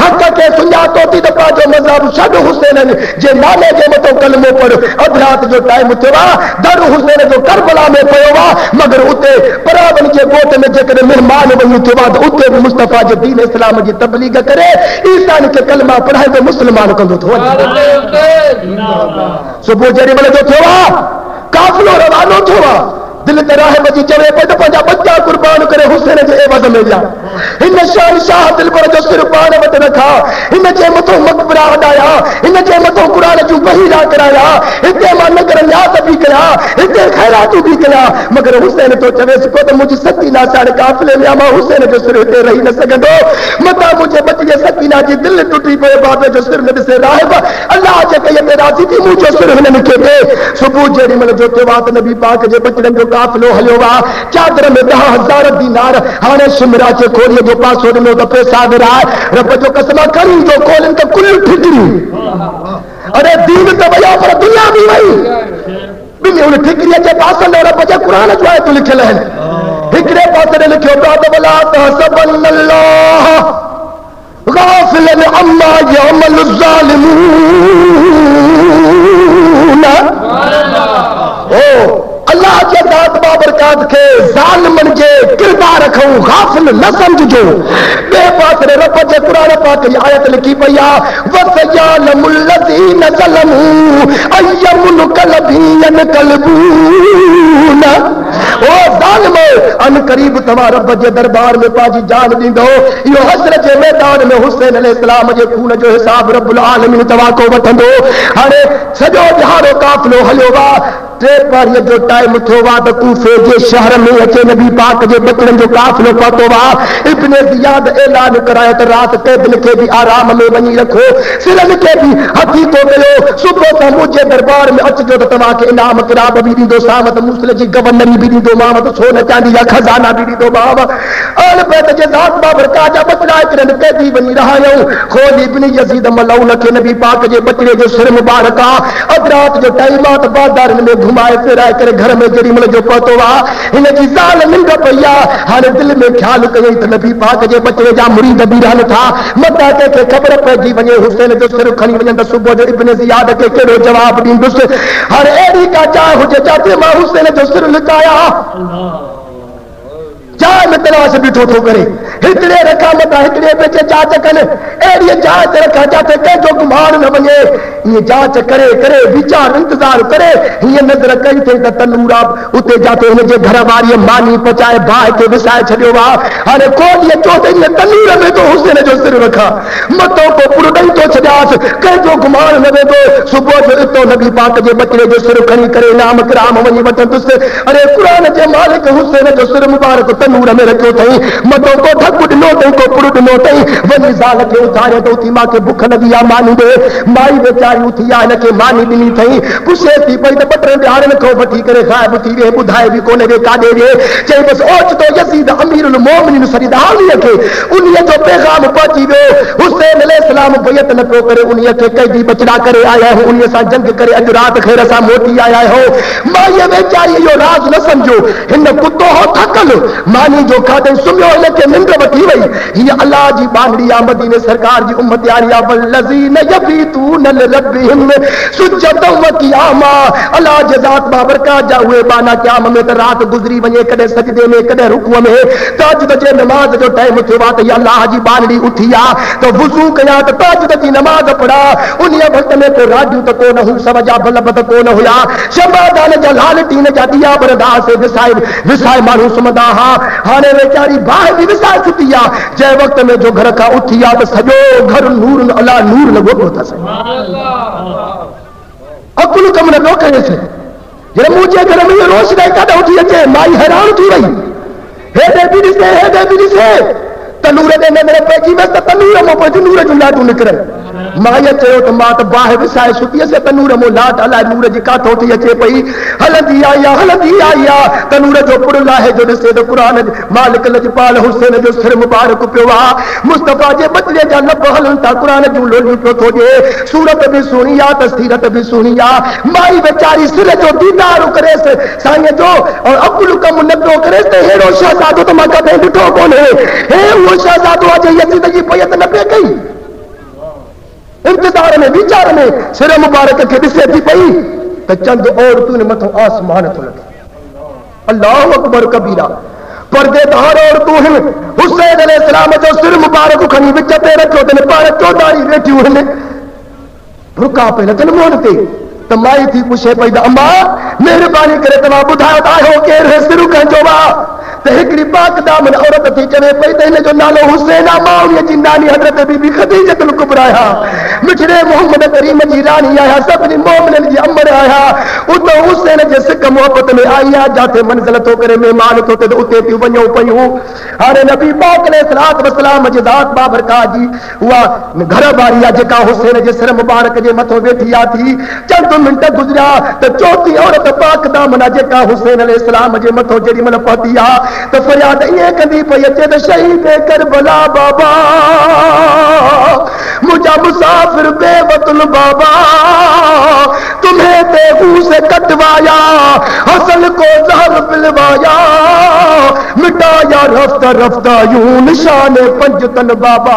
S1: हक़ खे सुञातो थी त पंहिंजो मज़हब छॾ, हुसैन जे नाले जे मथां कलमो पढ़। अधु राति जो टाइम थियो आहे, दर हुसैन जो करबला में पियो आहे, मगर उते परावन जे ॻोठ में जेकॾहिं महिमान वञी थियो आहे त उते बि मुस्तफ़ा जे दीन इस्लाम जी तबलीग करे ईसान खे कलमा पढ़ाए त मुस्लमान कंदो थो वञे। सुबुह जेॾी महिल जो थियो आहे, काफ़िलो रवानो थियो आहे, दिल ते राहिब जी चवे पियो त पंहिंजा बच्चा कुर्बान करे हुसैन जे एवज़ में ॾियां। हिन शहनशाह दिलबर जो सिर पाण वटि रखा, हिन जे मथां मक़बरा वॾाया, हिन जे मथां क़ुरान जूं बहीरा कराया, हिते मां नगर न्यास बि कया, हिते ख़ैरातूं बि कया, मगर हुसैन तो चवेसि पियो त मुंहिंजी सकीना साड़े काफ़िले में मां हुसैन जो सिर हिते रही न सघंदो। मथां मुंहिंजे बचड़े सकीना जी दिलि टुटी पए, बाबे जो सिर न ॾिसे। राहिब अलाह जे कई ते राज़ी थी, मुंहिंजो सिर हिननि खे ॾे। सुबुह जेॾी महिल जो थियो आहे त नबी पाक जे बचड़नि जो काफ़िलो हलियो आहे, चादर में 10,000 दीनार। हाणे शिमरा जे खोलीअ जो पासो ॾिनो त पैसा विराए, रब जो कसम खणी जो खोलनि त कुल ठिकरी। अरे दीन त वया पर दुनिया बि वई। ॿिनी उन ठिकरीअ जे पासनि रब जे क़ुरान जूं आयतूं लिखियल आहिनि। हिकड़े पासे लिखियो बाद वला तहसबन्नल्लाह गाफिलन अम्मा यअमल ज़ालिमून। ओ अल्लाह के ज़ात बाबरकात के ज़ालिमन जे किरदार रखूं गाफिल न समझो। बे पास रब जे कुरान पाक की आयत लिखी पई आ वसयलमुल लज़ीन ज़लमू अय्यमुन कलबीन कलबून। ओ ज़ालिमो अन करीब तवा रब जे दरबार में पाजी जान दींदो। यो हश्र जे मैदान में हुसैन अलैहिस्सलाम जे खून जो हिसाब रब्बुल आलमीन तवा को वठंदो। हाणे सॼो बिहारो काफ़िलो हलियो वा। टे पारीअ जो टाइम थियो वा त कूफे जे शहर में अचे नबी पाक जे बचड़नि जो काफ़िलो पहुतो वा। इब्ने ज़ियाद ऐलान करायो त रात कैदिन खे भी आराम में वञी रखो, सिरनि खे भी हथी तो कयो। सुबुह सां मुंहिंजे दरबार में अचिजो त तव्हांखे इनाम किराब बि ॾींदो, सामत मुस्लिम जी गवर्नरी बि ॾींदो मां, त सोन चांदी जा खज़ाना बि ॾींदो मां। अल बैत जे ज़ात बाबरकात जा बचड़ा हिकिड़े कैदी वञी रहायूं। खोल इब्न यज़ीद मलऊन खे नबी पाक जे बचड़े जो सिर मुबारक आ। अध रात जो टाइम आ त बाज़ारनि में घुमाए फिराए करे घर में जेॾी महिल जो पहुतो आहे हिनजी ज़ाल निंड पई आहे। हाणे दिलि में ख़्यालु कयईं त नबी पाक जे बचड़े जा मुरीद बि रहनि था, मता कंहिंखे ख़बर पइजी वञे हुसैन जो सिर खणी वञनि त सुबुह जो इब्न ज़ियाद खे कहिड़ो जवाबु ॾींदुसि। हाणे अहिड़ी का चाह हुजे जाते मां हुसैन जो सिर लिकाया जाए में तलाश बीठो थो करे। हिकिड़े रखा मता हिकिड़े बेचे जांच कनि, अहिड़ी जाइ ते रखा जाते कंहिंजो गुमान न वञे। ईअं जांच करे करे वीचार इंतज़ार करे हीअं नज़र कई अथई त तनूर उते जाते हिनजे घर वारीअ मानी पचाए बाहि खे विसाए छॾियो आहे। हाणे कोॾीअ चो त इन तनूर में तो हुसैन जो सिर रखा, मथो को पुरो ॾेई थो छॾियासि, कंहिंजो गुमान न वेंदो। सुबुह जो इतो नबी पाक जे बचड़े जो सिर खणी करे इनाम किराम वञी वठंदुसि। अरे क़ुरान जे मालिक हुसैन जो सिर मुबारक तनूर में रखियो अथई, मथो को ढकु ॾिनो अथई, को पुरो ॾिनो अथई। वञी ज़ाल खे उथारे त उथी मां खे बुख लॻी आहे मानी ॾे। माई वेचारी उथी आहे, हिनखे मानी ॾिनी अथई, पुछे थी पई त ॿ टे ॾियारनि खां वठी करे ग़ाइब थी विए, ॿुधाए बि कोन वे काॾे विए। चई बसि ओचितो यज़ीद अमीरुल मोमिनीन सरीद हालीअ खे उन्हीअ जो पैगाम पहुची वियो। हुसैन अलैहिस्सलाम बैत न पियो करे, उन्हीअ खे कैदी बचड़ा करे आया आहियो, उन्हीअ सां जंग करे अॼु राति ख़ैर सां मोटी आया आहियो। माईअ वेचारी इहो राज़ न सम्झो, हिन कुतो हो थकल मानी जो खाधे सुम्हियो, हिनखे निंड वठी वई। हीअ अलाह जी बांगड़ी आहे, मदीने सरकार जी उम्मत यारी आहे। वल्लज़ीन यबीतून लिरब्बिहिम सुज्जदन व क़ियामा। अलाह जे ज़ात बाबरकात जा उहे बाना क़याम में त रात गुज़री वञे, कॾहिं सजदे में कॾहिं रुकूअ में। ताजुद जे नमाज़ जो टाइम थियो आहे त हीअ अलाह जी बांगड़ी उथी आहे त वुज़ू कया त ताजुद जी नमाज़ पढ़ा। उन वक़्त में को राडियूं त कोन हुयूं, सब जा बल्ब त कोन हुया, शमादान जा लालटीन जा ॾिया बरदा से विसाए विसाए माण्हू सुम्हंदा हा। हाणे वेचारी बाहि बि विसाए छुटी आहे। जंहिं वक़्त में जो घर खां उथी आहे त सॼो घर नूर अला नूर लॻो पियो अथसि। अकुल कमु न पियो करेसि। जॾहिं मुंहिंजे घर में रोशनाई काॾा उठी अचे, माई हैरान थी वई, हेॾे बि ॾिसे हेॾे बि ॾिसे, तनूर ते नज़र पइजी वियसि त तनूर मां पोइ नूर जूं लाटूं निकिरनि। माईअ चयो त मां त बाहि विसाए सुती हुअसि, तनूर मां लाट अलाए नूर जी काथो थी अचे पई, हलंदी आई आहे हलंदी आई आहे। तनूर जो पुर लाहे जो ॾिसे त क़ुरान मालिक लजपाल हुसैन जो सिर मुबारक पियो आहे। मुस्तफ़ा जे बचड़े जा लब हलनि था, क़ुरान जूं लोलियूं पियो थो ॾिए, सूरत बि सुहिणी आहे, तस्सीरत बि सुहिणी आहे। माई वेचारी सिर जो दीदार करेसि साईं जो, और अकुल कमु न पियो करेसि त अहिड़ो शहज़ादो त मां कॾहिं ॾिठो कोन्हे। हे उहो शहज़ादो आहे जो यज़ीद जी बैत न पिए कई। इंतज़ार में वीचार में सिर मुबारक खे ॾिसे थी पई त चंद औरतुनि मथां आसमान थो लॻे। अल्लाहु अकबर कबीरा। पर्देदार औरतूं आहिनि। हुसैन अलैहिस्सलाम जो सिर मुबारक खणी विच ते रखियो अथनि, पाण चौधारी वेठियूं आहिनि, रुका पे लॻनि मुंहं ते। त माई थी पुछे पई त अम्मा महिरबानी करे तव्हां ॿुधायो त आहियो केरु हे सिर कंहिंजो आहे? त हिकिड़ी पाक दामन औरत थी चवे पई त हिन जो नालो हुसैन आहे, मां उन्हीअ जी नानी हज़रत बीबी ख़दीजतुल कुबरा आहियां, मिठड़े मोहम्मद करीम जी रानी आहियां, सभिनी मोमिननि जी अमर आहियां। उतो हुसैन जे सिक मोहब्बत में आई आहे, जाते मंज़िल थो करे महिमान थो थिए त उते थियूं वञूं पयूं। हाणे नबी पाक अलैहिस्सलात वसलाम जी ज़ात बाबरकात जी उहा घर वारी आहे जेका हुसैन जे सिर मुबारक जे मथां वेठी आहे थी। चंद मिंट गुज़रिया त चौथी औरत पाक दामन आहे जेका हुसैन अलैहिस्सलाम जे मथां जेॾी महिल पहुती आहे त फरियाद ईअं कंदी पई अचे त शहीद करबला बाबा, मुझा मुसाफिर बेवतुल बाबा, तुम्हें बेगू से कटवाया, हसन को जहर पिलवाया, रफ्ता या रफ्ता रफ्ता यूं निशान पंजतन बाबा।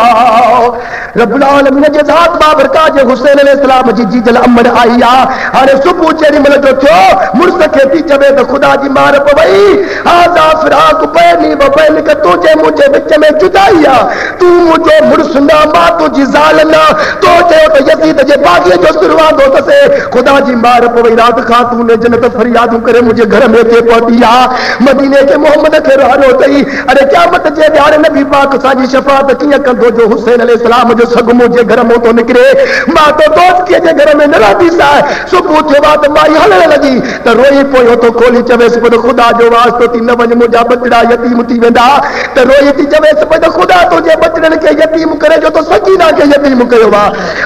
S1: रब्बुल आलमीन जे ज़ात बाबरका जे हुसैन अलैहिस्सलाम जी जीजल अमर आई आ। अरे सुबह चेरी मिल जो थियो मुर्स खे थी चवे तो खुदा जी मार पवई आजा फिराक बैनी व बैनिक तुझे मुझे विच में जुदाई आ। तू मुझे मुर्स ना मां तुझी ज़ाल ना तो चयो तो यज़ीद जे बागी जो सुरवा दो तसे खुदा जी मार पवई रात खातून ने जन्नत फरियादू करे मुझे घर में थे पहुंची आ। मदीने के मोहम्मद के रानो तई अरे क़यामत जे प्यारे नबी पाक साजी शफाअत किया कंदो जो हुसैन अलैहिस्सलाम जो सग मुझे घर में तो निकरे मां तो दोस्त के जे घर में न रहती सा। सुबह थियो बात माई हलण लगी तो रोई पोयो तो खोली चवेस पर खुदा जो वास्तो थी न वञ मुझा बचड़ा यतीम थी वेंदा तो रोई थी चवेस पर खुदा तुझे बचड़न के यतीम करे जो तो सकीना के यतीम कयो वा।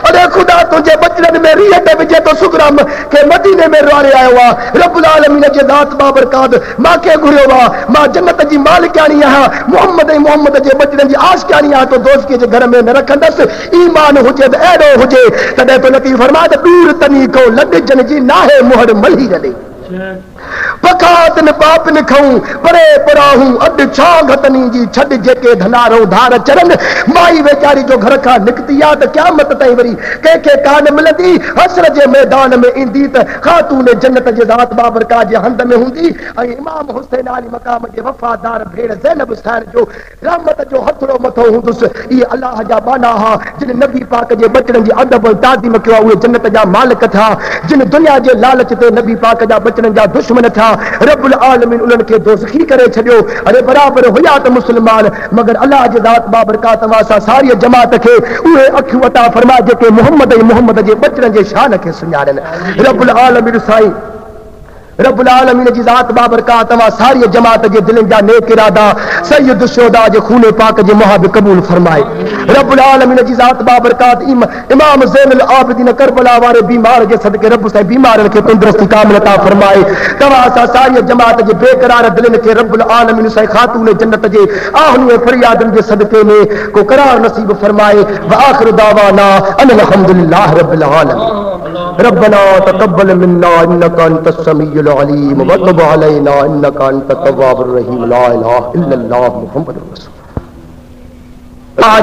S1: अरे खुदा तुझे बचड़न में रियत विझे तो सुकरम के मदीने में रवाने आयो वा। रब्बुल आलमीन जे ज़ात बाबरकात मां के घुरियो वा मां जन्नत जी मालिकानी आहियां मोहम्मद जे बचड़न जी आशिकानी आ तो दोस्त के जे घर में न रखंदस ईमान हुजे तो एड़ो हुजे तदे तो नबी फरमाए दूर तनी को लड जन जी नाहे मोहर मलही रले पकात न पाप न खाऊं परे पराहूं अड छांग तनी जी छड जेके धनारो धार चरन माई वेचारी जो घर का निकती आ त क़यामत ताईं वरी के कान मिलंदी हसर जे मैदान में ईंदी त खातून जन्नत जे ज़ात बाबरका जे हंद में हूंदी ऐं इमाम हुसैन अली मकाम जे वफादार भेड़ ज़ैनब हुसैन जो रहमत जो हथड़ो मथो हूंदुस। ये अल्लाह जा बाना हा जिन नबी पाक जे बचड़न जी अदब ताज़ीम कयो उहे जन्नत जा मालिक था। जिन दुनिया जे लालच ते नबी पाक जा बचड़न जा दुश्मन था रब्बुल आलमीन उन्हनि खे दोज़खी करे छॾियो। अरे बराबर हुया त मुस्लमान मगर अल्लाह जे ज़ात बाबरकात वासा सारी जमात खे उहे अखियूं अता फरमाए जेके मोहम्मद जे बचड़न जे शान खे सुञाणनि। रब्बुल आलमीन साईं रब्बुल आलमीन जी ज़ात बाबरकात वा सारी जमात जे दिलनि जा नेक इरादा सैयद शुहदा जे खून पाक जे मुहाब कबूल फरमाए। रब्बुल आलमीन जी ज़ात बाबरकात इमाम ज़ैनुल आबिदीन करबला वारे बीमार जे सदके रब साईं बीमारनि खे तंदुरुस्ती कामिल अता फरमाए। तवा सा सारी जमात जे बेकरार दिलनि खे रब्बुल आलमीन साईं खातून जन्नत जे आहनी फरियादनि जे सदके में को करार नसीब फरमाए। व आखिर दावाना अनिल हम्दुलिल्लाह रब्बिल आलमीन। रब्बना तक़ब्बल मिन्ना इन्नका अंतस समीउल अलीम व तब अलैना इन्नका अंतत तव्वाबुर रहीम। ला इलाहा इल्लल्लाह मुहम्मदुर रसूल।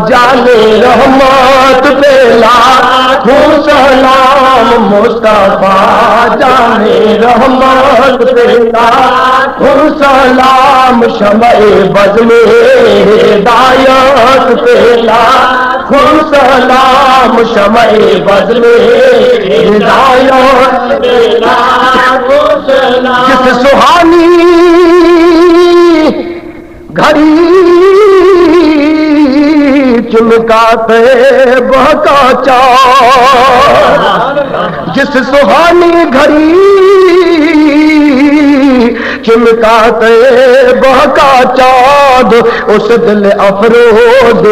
S1: जाने रहमत पे लाखों सलाम मुस्तफा जाने रहमत पे लाखों सलाम शमए बज़ में हिदायत पे लाखों सलाम शमए बज़ में हिदायत पे लाखों सलाम जिस सुहानी घड़ी चमकाते बहका चाँद जिस सुहानी घड़ी चमकाते बहका चाँद उस दिल अफरोज़